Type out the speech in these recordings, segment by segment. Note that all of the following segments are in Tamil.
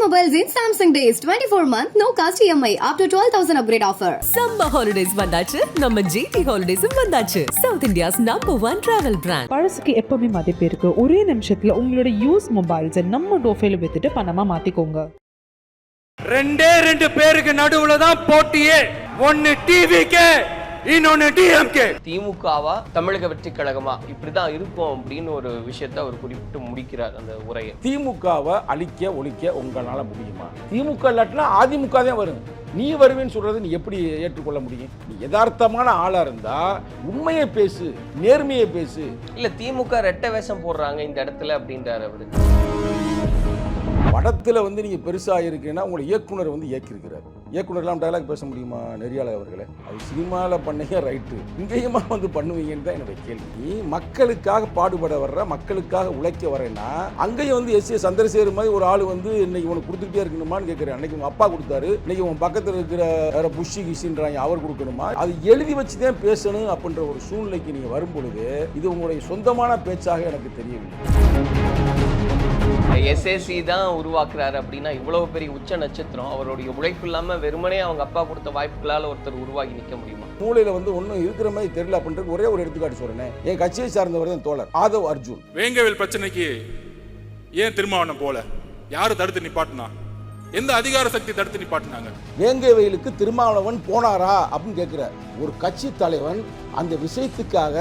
Mobiles in Samsung Days 24-month no cost EMI up to 12,000 upgrade offer. Summer holidays வந்தாச்சு நம்ம GT Holidays வந்தாச்சு South India's #1 travel brand. பழசுக்கு எப்பவுமே மதிப்பு இருக்கு. ஒரே நிமிஷத்துல உங்களோட யூஸ் மொபைல்ஸை நம்ம டோஃபைல வித்துட்டு பணமா மாத்திக்கோங்க. ரெண்டு பேருக்கு நடுவுல தான் போட்டியே. ஒன்னு டிவிக்கு, இன்னொன்னு டிஎம்கே. திமுகவா தமிழக வெற்றி கழகமா இப்படிதான் இருக்கும் அப்படின்னு ஒரு விஷயத்த அவர் குறிப்பிட்டு முடிக்கிறார் அந்த உரையை. திமுகவை அழிக்க ஒழிக்க உங்களால முடியுமா? திமுக இல்லாட்டினா அதிமுக தான் வரும். நீ வருவேன்னு சொல்றது நீ எப்படி ஏற்றுக்கொள்ள முடியும்? நீ யதார்த்தமான ஆளா இருந்தா உண்மையை பேசு, நேர்மையை பேசு. இல்ல திமுக ரெட்டை வேஷம் போடுறாங்க இந்த இடத்துல அப்படின்றாரு அவரு. படத்துல நீங்க பெருசா இருக்கீங்கன்னா உங்களை இயக்குனர் இயக்கியிருக்கிறார். இயக்குனர்லாம் டைலாக் பேச முடியுமா? நெறியாளர் அவர்களே, அது சினிமாவில் பண்ணீங்க ரைட்டு, இங்கேயுமா பண்ணுவீங்கன்னு தான் என்னுடைய கேள்வி. மக்களுக்காக பாடுபட வர்ற, மக்களுக்காக உழைக்க வரேன்னா அங்கேயும் எஸ் ஏ சந்திரசேகர் மாதிரி ஒரு ஆள் இன்னைக்கு உனக்கு கொடுத்துட்டே இருக்கணுமான்னு கேட்குறேன். அன்னைக்கு உங்க அப்பா கொடுத்தாரு, இன்னைக்கு உன் பக்கத்தில் இருக்கிற புஷி கிஷின்றாங்க அவர் கொடுக்கணுமா? அது எழுதி வச்சு தான் பேசணும் அப்படின்ற ஒரு சூழ்நிலைக்கு நீங்க வரும் பொழுது இது உங்களுடைய சொந்தமான பேச்சாக எனக்கு தெரியவில்லை. எஸ்எஸ்சி தான் உருவாக்குறாரு அப்படின்னா இவ்வளவு பெரிய உச்ச நட்சத்திரம் அவருடைய உழைப்பு இல்லாம வெறுமனே அவங்க அப்பா கொடுத்த வாய்ப்புகளால் ஒருத்தர் உருவாகி நிற்க முடியுமா? மூளையில ஒன்றும் இருக்கிற மாதிரி தெரியல அப்படின்றது ஒரே ஒரு எடுத்துக்காட்டு சொல்றேன். என் கட்சியை சார்ந்தவர் தான் தோழர் ஆதவ் அர்ஜுன். வேங்கவேல் பிரச்சனைக்கு ஏன் திருமாவளவன் போல? யாரு தடுத்து நிப்பாட்டினா? எந்த அதிகார சக்தி தடுத்து நிப்பாட்டினாங்க? வேங்கவேலுக்கு திருமாவளவன் போனாரா அப்படின்னு கேட்கிற ஒரு கட்சி தலைவன் அந்த விஷயத்துக்காக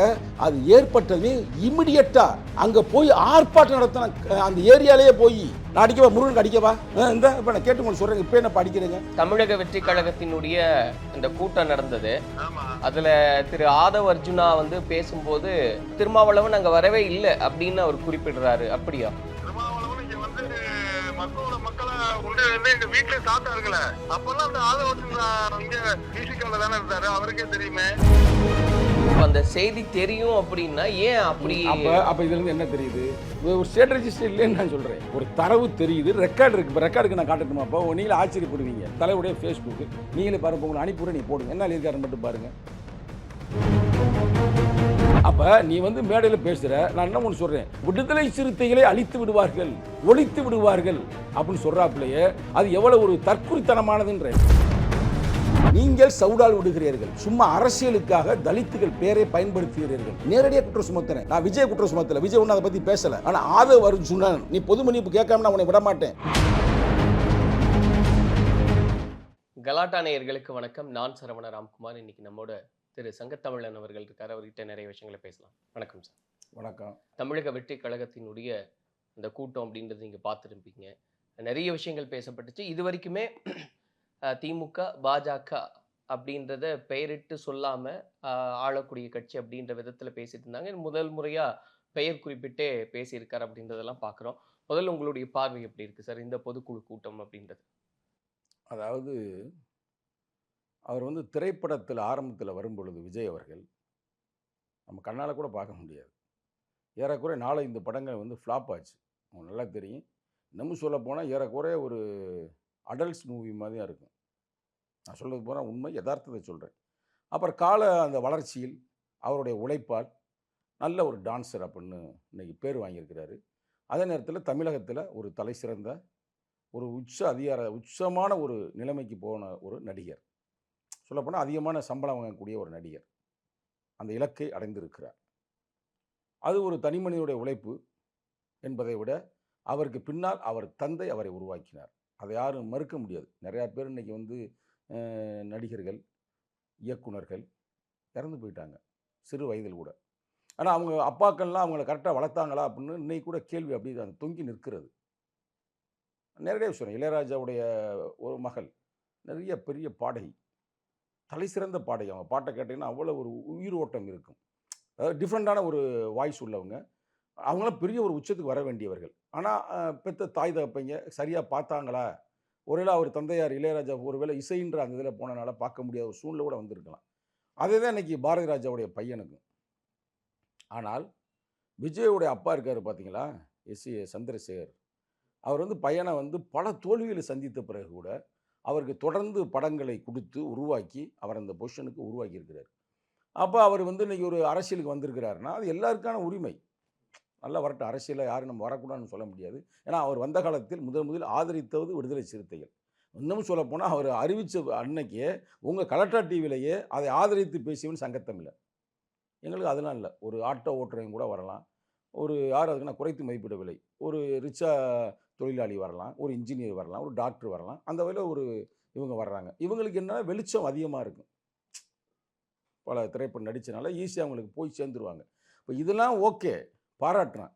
அது ஏற்பட்டது இமிடியட்டா அங்க போய் ஆர்ப்பாட்டம் நடத்தின அந்த ஏரியாலேயே போய் நான் அடிக்கவா, முருகனுக்கு அடிக்கவா, இந்த இப்ப நான் கேட்டு சொல்றேன், இப்ப என்ன படிக்கிறீங்க? தமிழக வெற்றி கழகத்தினுடைய இந்த கூட்டம் நடந்தது. அதுல திரு ஆதவ் அர்ஜுனா பேசும்போது திருமாவளவன் அங்க வரவே இல்லை அப்படின்னு அவர் குறிப்பிடுறாரு. அப்படியா? மக்களை எங்க வீட்டுல சாப்பிட்டாருங்கள அப்பெல்லாம் அந்த ஆதரவு இங்க டிசிகால தானே இருந்தாரு, அவருக்கே தெரியுமே. அந்த செய்தி தெரியும் அப்படின்னா ஏன் அப்படி? அப்ப இதுல இருந்து என்ன தெரியுது? ஒரு ஸ்டேட் ரெஜிஸ்டர் இல்லைன்னு நான் சொல்றேன். ஒரு தரவு தெரியுது, ரெக்கார்டு இருக்கு. இப்போ ரெக்கார்டுக்கு நான் காட்டணுமா? அப்போ நீங்களே ஆச்சரியப்படுவீங்க. தலைவருடைய ஃபேஸ்புக் நீங்களே பாருங்க, உங்களுக்கு அனுப்பிவிட நீ போடுங்க, என்ன இருக்காருன்னு மட்டும் பாருங்க. அப்ப நீ மேடையில் பேசுற, நான் என்ன ஒன்று சொல்றேன், விடுதலை சிறுத்தைகளை அழித்து விடுவார்கள், ஒழித்து விடுவார்கள் அப்படின்னு சொல்றாப்லையே அது எவ்வளவு ஒரு தற்குறித்தனமானதுன்ற. நீங்கள் சவுடால் விடுகிறீர்கள், சும்மா அரசியலுக்காக தலித்துகள் பேரை பயன்படுத்துகிறீர்கள். நேரடியாக குற்றம் சுமத்துறேன். நான் விஜய் குற்றம் சுமத்தல, விஜய் ஒன்னும் அதை பத்தி பேசல. ஆனா ஆதவ் அர்ஜுனன் நீ பொது மன்னிப்பு கேட்காம நான் உன்னை விட மாட்டேன். கலாட்டா நேயர்களுக்கு வணக்கம். நான் சரவண ராம்குமார். இன்னைக்கு நம்மோட திரு சங்கத்தமிழன் அவர்கள் இருக்கார். அவர்கிட்ட நிறைய விஷயங்களை பேசலாம். வணக்கம் சார். வணக்கம். தமிழக வெற்றி கழகத்தினுடைய இந்த கூட்டம் அப்படின்றது நீங்கள் பார்த்துருப்பீங்க. நிறைய விஷயங்கள் பேசப்பட்டுச்சு. இது வரைக்குமே திமுக பாஜக அப்படின்றத பெயரிட்டு சொல்லாமல் ஆளக்கூடிய கட்சி அப்படின்ற விதத்தில் பேசிட்டு இருந்தாங்க. முதல் முறையாக பெயர் குறிப்பிட்டே பேசியிருக்கார் அப்படின்றதெல்லாம் பார்க்குறோம். முதல்ல உங்களுடைய பார்வை எப்படி இருக்குது சார் இந்த பொதுக்குழு கூட்டம் அப்படின்றது? அதாவது அவர் திரைப்படத்தில் ஆரம்பத்தில் வரும் பொழுது விஜய் அவர்கள் நம்ம கண்ணால் கூட பார்க்க முடியாது. ஏறக்குறைய 4-5 படங்கள் ஃப்ளாப் ஆச்சு. உங்களுக்கு நல்லா தெரியும். இன்னமும் சொல்ல போனால் ஏறக்குறைய ஒரு அடல்ட்ஸ் மூவி மாதிரியாக இருக்கும். நான் சொல்கிறது போனால் உண்மை, யதார்த்தத்தை சொல்கிறேன். அப்புறம் அந்த வளர்ச்சியில் அவருடைய உழைப்பால் நல்ல ஒரு டான்ஸர் அப்படின்னு இன்றைக்கி பேர் வாங்கியிருக்கிறாரு. அதே நேரத்தில் தமிழகத்தில் ஒரு தலை சிறந்த ஒரு உச்சமான ஒரு நிலைமைக்கு போன ஒரு நடிகர், சொல்லப்போனால் அதிகமான சம்பளம் வாங்கக்கூடிய ஒரு நடிகர் அந்த இலக்கை அடைந்திருக்கிறார். அது ஒரு தனிமனிதனுடைய உழைப்பு என்பதை விட அவருக்கு பின்னால் அவர் தந்தை அவரை உருவாக்கினார். அதை யாரும் மறுக்க முடியாது. நிறையா பேர் இன்றைக்கி நடிகர்கள், இயக்குனர்கள் இறந்து போயிட்டாங்க சிறு வயதில் கூட. ஆனால் அவங்க அப்பாக்கள்லாம் அவங்கள கரெக்டாக வளர்த்தாங்களா அப்படின்னு இன்னைக்கு கூட கேள்வி அப்படி அது தொங்கி நிற்கிறது. நேரடியாக சொல்கிறேன், இளையராஜாவுடைய ஒரு மகள் நிறைய பெரிய பாடகி, தலை சிறந்த பாடகி. அவங்க பாட்டை கேட்டிங்கன்னா அவ்வளோ ஒரு உயிரோட்டம் இருக்கும். அதாவது டிஃப்ரெண்ட்டான ஒரு வாய்ஸ் உள்ளவங்க. அவங்களாம் பெரிய ஒரு உச்சத்துக்கு வர வேண்டியவர்கள். ஆனால் பெற்ற தாய் தகப்பைங்க சரியாக பார்த்தாங்களா? ஒருவேளை அவர் தந்தையார் இளையராஜா ஒருவேளை இசைன்ற அந்த இதில் போனனால பார்க்க முடியாத ஒரு சூழ்நிலை கூட வந்திருக்கலாம். அதே தான் இன்றைக்கி பாரதி ராஜாவுடைய பையனுக்கும். ஆனால் விஜயோடைய அப்பா இருக்கார் பார்த்தீங்களா, எஸ் ஏ சந்திரசேகர், அவர் பையனை பல தோல்விகளை சந்தித்த பிறகு கூட அவருக்கு தொடர்ந்து படங்களை கொடுத்து உருவாக்கி அவர் அந்த பொசிஷனுக்கு உருவாக்கி இருக்கிறார். அப்போ அவர் இன்றைக்கி ஒரு அரசியலுக்கு வந்திருக்கிறாருன்னா அது எல்லாருக்கான உரிமை. நல்லா வரட்டும். அரசியலில் யாரும் நம்ம வரக்கூடாதுன்னு சொல்ல முடியாது. ஏன்னா அவர் வந்த காலத்தில் முதலில் ஆதரித்தது விடுதலை சிறுத்தைகள். இன்னமும் சொல்லப்போனால் அவர் அறிவித்த அன்னைக்கே உங்கள் கலெக்டர் டிவிலேயே அதை ஆதரித்து பேசியவன் சங்கத்தமிழன். எங்களுக்கு அதெல்லாம் இல்லை. ஒரு ஆட்டோ ஓட்டுறவங்க கூட வரலாம். ஒரு யார் அதுக்குன்னா குறைத்து மதிப்பிடவில்லை. ஒரு ரிச்சா தொழிலாளி வரலாம், ஒரு இன்ஜினியர் வரலாம், ஒரு டாக்டர் வரலாம். அந்த வகையில் ஒரு இவங்க வர்றாங்க. இவங்களுக்கு என்ன வெளிச்சம் அதிகமாக இருக்கும். பல திரைப்படம் நடித்தனால ஈஸியாக அவங்களுக்கு போய் சேர்ந்துருவாங்க. இப்போ இதெல்லாம் ஓகே, பாராட்டுறேன்.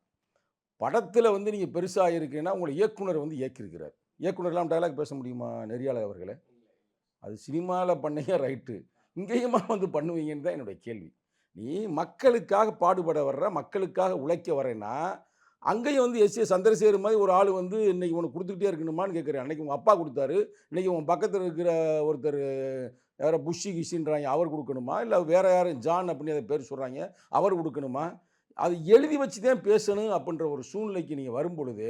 படத்தில் வந்து நீங்கள் பெருசாக இருக்கீங்கன்னா உங்களை இயக்குனர் வந்து இயக்கியிருக்கிறார். இயக்குனர்லாம் டைலாக் பேச முடியுமா நெறியாளர் அவர்களே? அது சினிமாவில் பண்ணீங்க ரைட்டு, இங்கேயுமா வந்து பண்ணுவீங்கன்னு தான் என்னுடைய கேள்வி. நீ மக்களுக்காக பாடுபட வர்ற, மக்களுக்காக உழைக்க வரேன்னா அங்கேயும் வந்து எஸ் சந்திரசேகர் மாதிரி ஒரு ஆள் வந்து இன்றைக்கி உனக்கு கொடுத்துக்கிட்டே இருக்கணுமான்னு கேட்குறேன். அன்றைக்கி உங்கள் அப்பா கொடுத்தாரு, இன்றைக்கி உன் பக்கத்தில் இருக்கிற ஒருத்தர் யாரோ புஷி கிஷின்றாங்க, அவர் கொடுக்கணுமா? இல்லை வேறு யாரும் ஜான் அப்படின்னு அதை பேர் சொல்கிறாங்க, அவர் கொடுக்கணுமா? அது எழுதி வச்சு தான் பேசணும் அப்படின்ற ஒரு சூழ்நிலைக்கு நீங்கள் வரும்பொழுது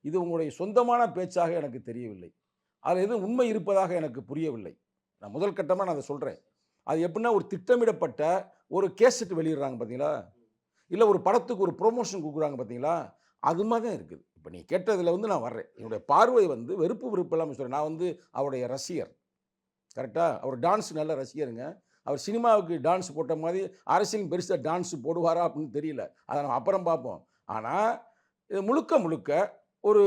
இது உங்களுடைய சொந்தமான பேச்சாக எனக்கு தெரியவில்லை. அதில் எதுவும் உண்மை இருப்பதாக எனக்கு புரியவில்லை. நான் முதல் கட்டமாக நான் அதை சொல்கிறேன். அது எப்படின்னா ஒரு திட்டமிடப்பட்ட ஒரு கேசட் வெளியிடுறாங்க பார்த்தீங்களா, இல்லை ஒரு படத்துக்கு ஒரு ப்ரொமோஷன் கொடுக்குறாங்க பார்த்தீங்களா, அது மாதிரி தான் இருக்குது. இப்போ நீ கேட்டதில் வந்து நான் வர்றேன். என்னுடைய பார்வை வந்து வெறுப்பு வெறுப்பு இல்லாமல் சொல்கிறேன். நான் வந்து அவருடைய ரசிகர், கரெக்டாக. அவர் டான்ஸ் நல்ல ரசிகருங்க. அவர் சினிமாவுக்கு டான்ஸ் போட்ட மாதிரி அரசியல் பெருசாக டான்ஸ் போடுவாரா அப்படின்னு தெரியல, அதை நம்ம அப்புறம் பார்ப்போம். ஆனால் இது முழுக்க முழுக்க ஒரு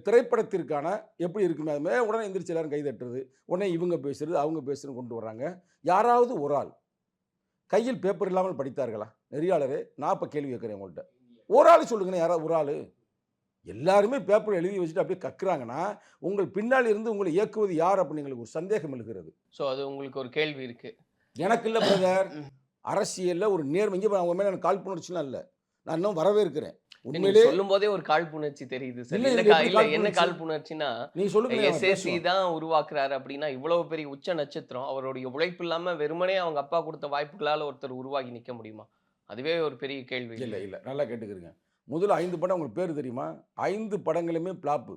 திரைப்படத்திற்கான எப்படி இருக்குமே அதுமாதிரி உடனே எந்திரிச்சு எல்லாரும் கை தட்டுறது, உடனே இவங்க பேசுகிறது அவங்க பேசுகிறது கொண்டு வர்றாங்க. யாராவது ஒரு ஆள் கையில் பேப்பர் இல்லாமல் படித்தார்களா நெறியாளரே? நான் இப்போ கேள்வி கேட்குறேன் உங்கள்கிட்ட. ஒரு ஆள் சொல்லுங்கண்ணே, யாராவது ஒரு ஆள். எல்லாருமே பேப்பர் எழுதி வச்சுட்டு அப்படியே கக்குறாங்கன்னா உங்கள் பின்னால் இருந்து உங்களை இயக்குவது யார் அப்படின்னு எங்களுக்கு ஒரு சந்தேகம் எழுகிறது. ஸோ அது உங்களுக்கு ஒரு கேள்வி இருக்கு. எனக்கு இல்லை பிரதர், அரசியலில் ஒரு நேர்மை. இங்கே அவங்க மேலே எனக்கு காழ்ப்புணர்ச்சிலாம் இல்லை, நான் இன்னும் வரவே இருக்கிறேன். உண்மையிலே சொல்லும் போதே ஒரு காழ்ப்புணர்ச்சி தெரியுது சார். இல்லை, என்ன இது எப்படி இல்ல என்ன காழ்ப்புணர்ச்சி? காழ்ப்புணர்ச்சின்னா, நீ சொல்லுங்க. எஸ்எஸ்சி தான் உருவாக்குறாரு அப்படின்னா இவ்வளவு பெரிய உச்ச நட்சத்திரம் அவருடைய உழைப்பு இல்லாம வெறுமனே அவங்க அப்பா கொடுத்த வாய்ப்புகளால ஒருத்தர் உருவாகி நிக்க முடியுமா? அதுவே ஒரு பெரிய கேள்வி. இல்லை இல்லை, நல்லா கேட்டுக்கிறீங்க. முதல்ல 5 படம் உங்களுக்கு பேர் தெரியுமா? 5 படங்களுமே பிளாப்பு.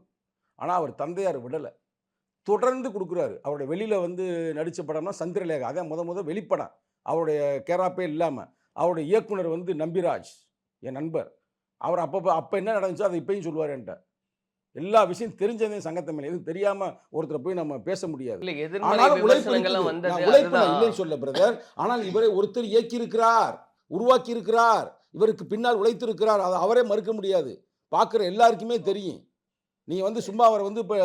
ஆனால் அவர் தந்தையார் விடலை, தொடர்ந்து கொடுக்குறாரு. அவருடைய வெளியில் வந்து நடித்த படம்னா சந்திரலேகா, அதான் முத வெளிப்படம். அவருடைய கேராப்பே இல்லாமல். அவருடைய இயக்குனர் வந்து நம்பிராஜ், என் நண்பர். அவர் அப்போ என்ன நடந்துச்சோ அதை இப்பயும் சொல்லுவார் என்கிட்ட. எல்லா விஷயம் தெரிஞ்சதே சங்கத்தமிழ், எதுவும் தெரியாமல் ஒருத்தரை போய் நம்ம பேச முடியாது. இல்ல எதிர்மறை விமர்சனங்கள்லாம் வந்தது அதுதான். இல்லைன்னு சொல்ல பிரதர், ஆனால் இவரை ஒருத்தர் இயக்கி இருக்கிறார், உருவாக்கி இருக்கிறார், இவருக்கு பின்னால் உழைத்திருக்கிறார். அதை அவரே மறுக்க முடியாது, பார்க்குற எல்லாருக்குமே தெரியும். நீ வந்து சும்மா அவரை வந்து இப்போ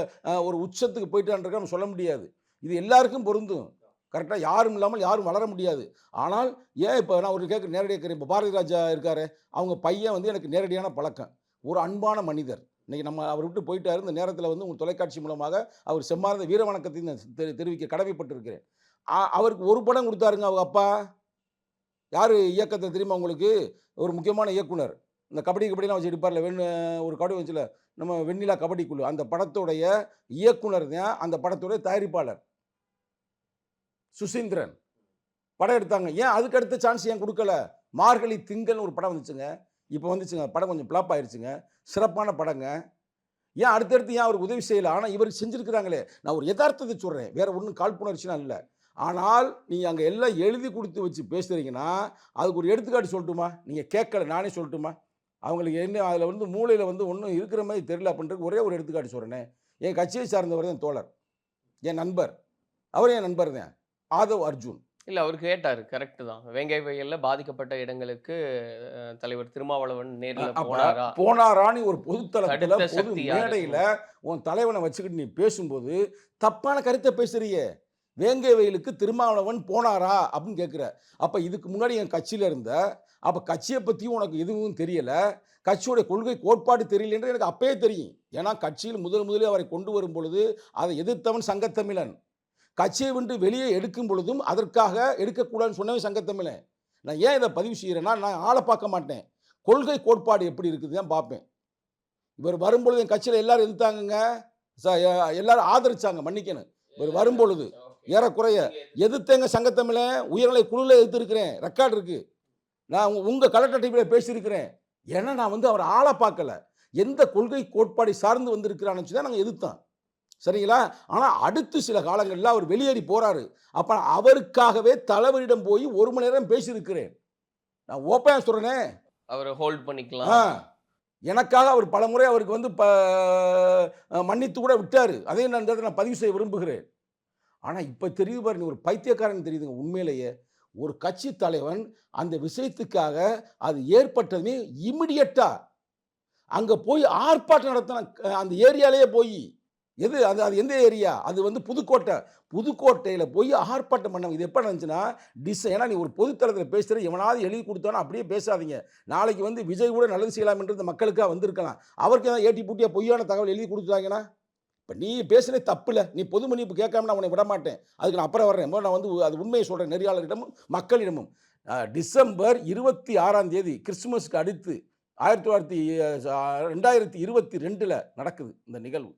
ஒரு உச்சத்துக்கு போயிட்டான்றக்க நம்ம சொல்ல முடியாது. இது எல்லாருக்கும் பொருந்தும், கரெக்டாக. யாரும் இல்லாமல் யாரும் வளர முடியாது. ஆனால் ஏன் இப்போ நான் ஒரு நேரடியாக கேட்குறேன். இப்போ பாரதி ராஜா இருக்காரு, அவங்க பையன் வந்து எனக்கு நேரடியான பழக்கம், ஒரு அன்பான மனிதர். இன்றைக்கி நம்ம அவர் விட்டு போயிட்டாரு. இந்த நேரத்தில் வந்து உங்கள் தொலைக்காட்சி மூலமாக அவர் செம்மார்ந்த வீர வணக்கத்தையும் தெரிவிக்க கடமைப்பட்டிருக்கிறேன். அவருக்கு ஒரு படம் கொடுத்தாருங்க அவங்க அப்பா. யார் இயக்கத்தை தெரியுமா உங்களுக்கு? ஒரு முக்கியமான இயக்குனர். இந்த கபடிலாம் வச்சு எடுப்பார்ல, ஒரு கபடி வச்சுல நம்ம வெண்ணிலா கபடி குழு, அந்த படத்துடைய இயக்குனர் தான் அந்த படத்துடைய தயாரிப்பாளர் சுசீந்திரன். படம் எடுத்தாங்க. ஏன் அதுக்கு அடுத்த சான்ஸ் ஏன் கொடுக்கல? மார்கழி திங்கள்னு ஒரு படம் வந்துச்சுங்க, இப்போ வந்துச்சுங்க. படம் கொஞ்சம் ஃப்ளாப் ஆயிடுச்சுங்க, சிறப்பான படங்க. ஏன் அடுத்தடுத்து ஏன் அவருக்கு உதவி செய்யலை? ஆனால் இவருக்கு செஞ்சுருக்கிறாங்களே. நான் ஒரு யதார்த்தத்தை சொல்கிறேன், வேறு ஒன்றும் காழ்ப்புணர்ச்சினா இல்லை. ஆனால் நீங்கள் அங்கே எல்லாம் எழுதி கொடுத்து வச்சு பேசுகிறீங்கன்னா அதுக்கு ஒரு எடுத்துக்காட்டு சொல்லட்டுமா? நீங்கள் கேட்கல, நானே சொல்லட்டுமா? அவங்களுக்கு என்ன அதில் வந்து மூளையில் வந்து ஒன்றும் இருக்கிற மாதிரி தெரியல அப்படின்றது ஒரே ஒரு எடுத்துக்காட்டு சொல்கிறேனே. என் கட்சியை சார்ந்தவர் தான் தோழர், என் நண்பர். அவர் என் நண்பர் தான், ஆதவ் அர்ஜுன். இல்லை அவர் கேட்டார், கரெக்டு தான். வேங்கை வயலில் பாதிக்கப்பட்ட இடங்களுக்கு தலைவர் திருமாவளவன் நேரில் போனாரான்னு ஒரு பொதுத்தளத்தில் பொது மேடையில் உன் தலைவனை வச்சுக்கிட்டு நீ பேசும்போது தப்பான கருத்தை பேசுறியே. வேங்கை வயலுக்கு திருமாவளவன் போனாரா அப்படின்னு கேட்குற. அப்போ இதுக்கு முன்னாடி என் கட்சியில் இருந்த, அப்போ கட்சியை பற்றியும் உனக்கு எதுவும் தெரியலை, கட்சியோடைய கொள்கை கோட்பாடு தெரியலன்றது எனக்கு அப்பயே தெரியும். ஏன்னா கட்சியில் முதலில் அவரை கொண்டு வரும் பொழுது அதை எதிர்த்தவன் சங்கத்தமிழன். கட்சியை விட்டு வெளியே எடுக்கும் பொழுதும் அதற்காக எடுக்கக்கூடாதுன்னு சொன்னவன் சங்கத்தமிழன். நான் ஏன் இதை பதிவு செய்கிறேன்னா, நான் ஆளை பார்க்க மாட்டேன், கொள்கை கோட்பாடு எப்படி இருக்குது தான் பார்ப்பேன். இவர் வரும்பொழுது என் கட்சியில் எல்லாரும் எதிர்த்தாங்கங்க, எல்லாரும் ஆதரிச்சாங்க, மன்னிக்கணும். இவர் வரும்பொழுது ஏறக்குறைய எதிர்த்தேங்க சங்கத்தமிழன். உயர்நிலை குழுவில் எதிர்த்திருக்கிறேன், ரெக்கார்டு இருக்குது. நான் உங்கள் கலெக்டர் டிவியில் பேசியிருக்கிறேன். ஏன்னா நான் வந்து அவர் ஆளை பார்க்கல, எந்த கொள்கை கோட்பாடை சார்ந்து வந்திருக்கிறான்னு தான் நாங்கள் எதிர்த்தோம், சரிங்களா? ஆனால் அடுத்து சில காலங்களில் அவர் வெளியேறி போகிறாரு. அப்போ அவருக்காகவே தலைவரிடம் போய் 1 மணி நேரம் பேசியிருக்கிறேன். நான் ஓப்பனாக சொல்கிறேனே. அவரை ஹோல்ட் பண்ணிக்கலாம். எனக்காக அவர் பலமுறை அவருக்கு வந்து மன்னித்து கூட விட்டார். அதையும் நான் இந்த இடத்துல நான் பதிவு செய்ய விரும்புகிறேன். ஆனால் இப்போ தெரியுது பாரு, நீ ஒரு பைத்தியக்காரன் தெரியுதுங்க. உண்மையிலேயே ஒரு கட்சி தலைவன் அந்த விஷயத்துக்காக அது ஏற்பட்டதுமே இமிடியட்டாக அங்கே போய் ஆர்ப்பாட்டம் நடத்தின அந்த ஏரியாலேயே போய் அது எந்த ஏரியா, அது வந்து புதுக்கோட்டையில் போய் ஆர்ப்பாட்டம் பண்ணாங்க. இது எப்போ நடந்துச்சுன்னா ஏன்னா நீ ஒரு பொதுத்தளத்தில் பேசுகிற எவனாவது எழுதி கொடுத்தானோ அப்படியே பேசாதீங்க. நாளைக்கு வந்து விஜய் கூட நல்லது செய்யலாம் என்று இந்த மக்களுக்காக வந்திருக்கலாம். அவருக்கு ஏதாவது ஏட்டி பூட்டியா பொய்யான தகவல் எழுதி கொடுத்தாங்கன்னா இப்போ நீ பேசுனே தப்பு இல்லை. நீ பொது மன்னிப்பு கேட்காம நான் உன்னை விட மாட்டேன். அதுக்கு நான் அப்புறம் வர்றேன். நான் வந்து அது உண்மையை சொல்கிறேன் நெறியாளரிடமும் மக்களிடமும். டிசம்பர் 26 கிறிஸ்துமஸ்க்கு அடுத்து 2022 நடக்குது இந்த நிகழ்வு.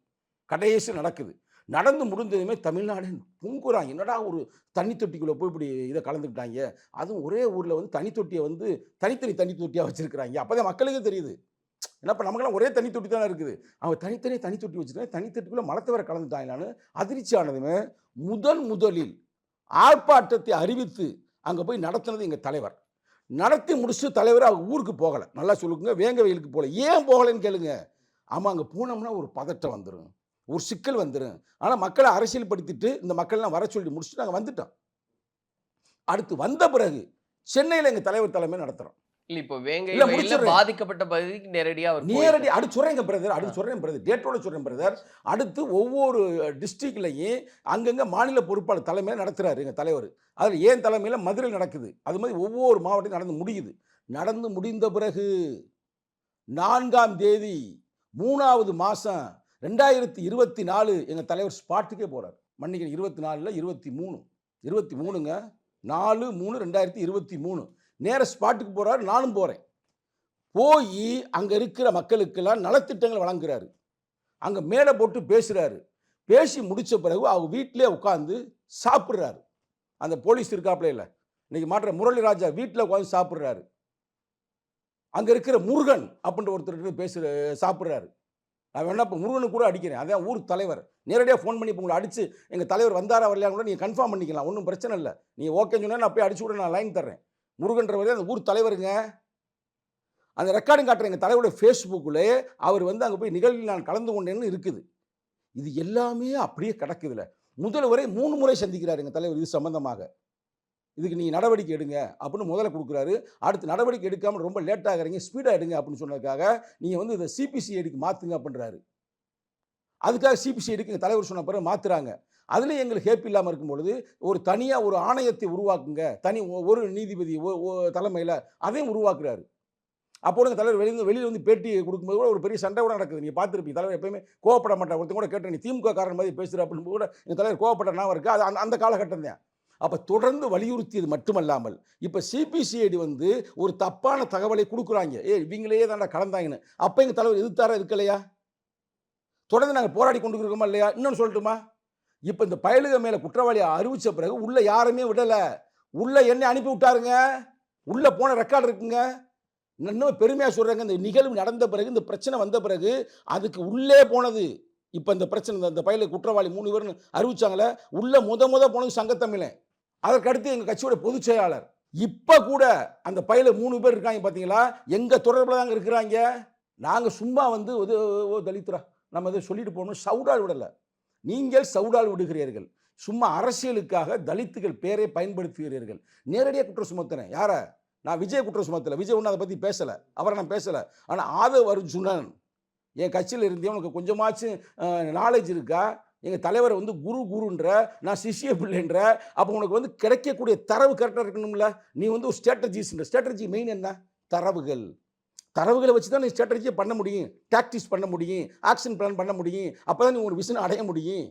கடைசி நடக்குது. நடந்து முடிந்ததுமே தமிழ்நாடு பொங்குறாங்க. என்னடா ஒரு தண்ணி தொட்டிக்குள்ளே போய் இப்படி இதை கலந்துக்கிட்டாங்க. அதுவும் ஒரே ஊரில் வந்து தண்ணி தொட்டியை வந்து தனி தொட்டியாக வச்சுருக்கிறாங்க. அப்போ தான் மக்களுக்கே தெரியுது. ஏன்னா இப்போ நமக்கெல்லாம் ஒரே தண்ணி தொட்டி தானே இருக்குது. அவங்க தனி தொட்டி வச்சுருக்காங்க. தனி தொட்டிக்குள்ளே மலத்தை வேற கலந்துட்டாங்களான்னு அதிர்ச்சி ஆனதுமே முதலில் ஆர்ப்பாட்டத்தை அறிவித்து அங்கே போய் நடத்தினது எங்கள் தலைவர். நடத்தி முடிச்சு தலைவர் அவங்க ஊருக்கு போகலை. நல்லா சொல்லுங்க, வேங்க வெயிலுக்கு போகல. ஏன் போகலைன்னு கேளுங்க. ஆமாம், அங்கே போனோம்னா ஒரு பதட்டம் வந்துடும், ஒரு சிக்கல் வந்துடும். ஆனால் மக்களை அரசியல் படுத்திட்டு இந்த மக்கள்லாம் வர சொல்லி முடிச்சுட்டு நாங்கள் வந்துட்டோம். அடுத்து வந்த பிறகு சென்னையில் எங்கள் தலைவர் தலைமை நடத்துகிறோம். இல்ல இப்போ வேங்கை பாதிக்கப்பட்ட பகுதிக்கு நேரடி அடுத்து சொல்றேன் பிரதர், டேட்டோட சொல்றேன் பிரதர். அடுத்து ஒவ்வொரு டிஸ்ட்ரிக்ட்லையும் அங்கங்க மாநில பொறுப்பாளர் தலைமையில் நடத்துறாரு எங்க தலைவர். அதில் ஏன் தலைமையில் மதுரையில் நடக்குது. அது மாதிரி ஒவ்வொரு மாவட்டம் நடந்து முடியுது. நடந்து முடிந்த பிறகு 4ஆம் தேதி 3வது மாதம் 2024 எங்கள் தலைவர் ஸ்பாட்டுக்கே போகிறார். மன்னிக்கிறேன், 24 23ங்க 4/3/2023 நேர ஸ்பாட்டுக்கு போகிறாரு. நானும் போகிறேன். போய் அங்கே இருக்கிற மக்களுக்கெல்லாம் நலத்திட்டங்கள் வழங்குறாரு. அங்கே மேலே போட்டு பேசுகிறாரு. பேசி முடித்த பிறகு அவங்க வீட்டிலே உட்காந்து சாப்பிட்றாரு. அந்த போலீஸ் இருக்காப்புல இல்லை, இன்னைக்கு மாற்ற முரளி ராஜா வீட்டில் உட்காந்து சாப்பிட்றாரு. அங்கே இருக்கிற முருகன் அப்படின்ற ஒருத்தர் சாப்பிட்றாரு. நான் வேணா இப்போ முருகனு கூட அடிக்கிறேன். அதான் ஊர் தலைவர். நேரடியாக ஃபோன் பண்ணி இப்போ உங்களை அடித்து எங்கள் தலைவர் வந்தாரா வரலையான்னு கூட நீங்கள் கன்ஃபார்ம் பண்ணிக்கலாம். ஒன்றும் பிரச்சனை இல்லை. நீங்கள் ஓகேன்னு சொன்னால் நான் போய் அடிச்சு கூட நான் லைன் தர்றேன். முருகன்றவரே அந்த ஊர் தலைவருங்க. அந்த ரெக்கார்டிங் காட்டுற எங்கள் தலைவருடைய ஃபேஸ்புக்கில் அவர் வந்து அங்கே போய் நிகழ்வில் நான் கலந்து கொண்டேன்னு இருக்குது. இது எல்லாமே அப்படியே கிடக்குதுல. முதல்வரை 3 முறை சந்திக்கிறார் எங்கள் தலைவர் இது சம்பந்தமாக. இதுக்கு நீங்கள் நடவடிக்கை எடுங்க அப்படின்னு முதல்ல கொடுக்குறாரு. அடுத்து நடவடிக்கை எடுக்காமல் ரொம்ப லேட் ஆகிறீங்க, ஸ்பீடாக எடுங்க அப்படின்னு சொன்னதுக்காக நீங்கள் வந்து இதை சிபிசிஐடிக்கு மாற்றுங்க அப்படின்றாரு. அதுக்காக சிபிசிஐடிக்கு எங்கள் தலைவர் சொன்ன பிறகு மாற்றுறாங்க. அதுலேயும் எங்களுக்கு ஹேப்பி இல்லாமல் இருக்கும் பொழுது ஒரு தனியாக ஒரு ஆணையத்தை உருவாக்குங்க, ஒரு நீதிபதி தலைமையில் அதையும் உருவாக்குறாரு. அப்போ எங்கள் தலைவர் வெளியில் வந்து பேட்டி கொடுக்கும்போது கூட ஒரு பெரிய சண்டை கூட நடக்குது. நீங்கள் பார்த்துருப்பீங்க. தலைவர் எப்பயுமே கோவப்பட மாட்டார். ஒருத்தங்க கூட கேட்டேன், நீ திமுக காரன் மாதிரி பேசுகிற அப்படின்னு கூட எங்கள் தலைவர் கோவப்பட்ட நான் இருக்குது. அது அந்த காலகட்டம் தான். அப்போ தொடர்ந்து வலியுறுத்தியது மட்டுமல்லாமல் இப்போ சிபிசிஐடி வந்து ஒரு தப்பான தகவலை கொடுக்குறாங்க. இவங்களே தாண்டா கலந்தாங்கன்னு. அப்போ எங்கள் தலைவர் எதிர்த்தாரா இருக்கலையா? தொடர்ந்து நாங்கள் போராடி கொண்டு இருக்கோமா இல்லையா? இன்னொன்று சொல்லட்டுமா, இப்போ இந்த பயலுக மேலே குற்றவாளியை அறிவித்த பிறகு உள்ள யாருமே விடலை. உள்ள என்னை அனுப்பி விட்டாருங்க. உள்ள போன ரெக்கார்டு இருக்குங்க. இன்னும் பெருமையாக சொல்கிறாங்க, இந்த நிகழ்வு நடந்த பிறகு இந்த பிரச்சனை வந்த பிறகு அதுக்கு உள்ளே போனது. இப்போ இந்த பிரச்சனை இந்த பயலுக குற்றவாளி 3 பேர்னு அறிவிச்சாங்களே, உள்ள முத போனது சங்கத்தமிழன். அதற்கடுத்து எங்கள் கட்சியோட பொதுச் செயலாளர். இப்போ கூட அந்த பையில 3 பேர் இருக்காங்க பார்த்தீங்களா, எங்கள் தொடர்பில் தாங்க இருக்கிறாங்க. நாங்கள் சும்மா வந்து தலித்துரா நம்ம இதை சொல்லிட்டு போகணும், சவுடால் விடலை. நீங்கள் சவுடால் விடுகிறீர்கள். சும்மா அரசியலுக்காக தலித்துகள் பேரை பயன்படுத்துகிறீர்கள். நேரடியாக குற்றம் சுமத்தினேன். யாரை? நான் விஜய் குற்றம் சுமத்தலை. விஜய் ஒன்றும் அதை பற்றி பேசலை, அவரை நான் பேசலை. ஆனால் ஆதவ் அர்ஜுனன் என் கட்சியில் இருந்தே உனக்கு கொஞ்சமாச்சும் நாலேஜ் இருக்கா? எங்கள் தலைவரை வந்து குருன்ற, நான் சிஷிய பிள்ளைன்ற. அப்போ உனக்கு வந்து கிடைக்கக்கூடிய தரவு கரெக்டாக இருக்கணும்ல. நீ வந்து ஒரு ஸ்ட்ராட்டஜி மெயின் என்ன? தரவுகளை வச்சு தான் நீ ஸ்ட்ராட்டஜியை பண்ண முடியும், டாக்டிக்ஸ் பண்ண முடியும், ஆக்ஷன் பிளான் பண்ண முடியும். அப்போ தான் நீ ஒரு விஷயம் அடைய முடியும்.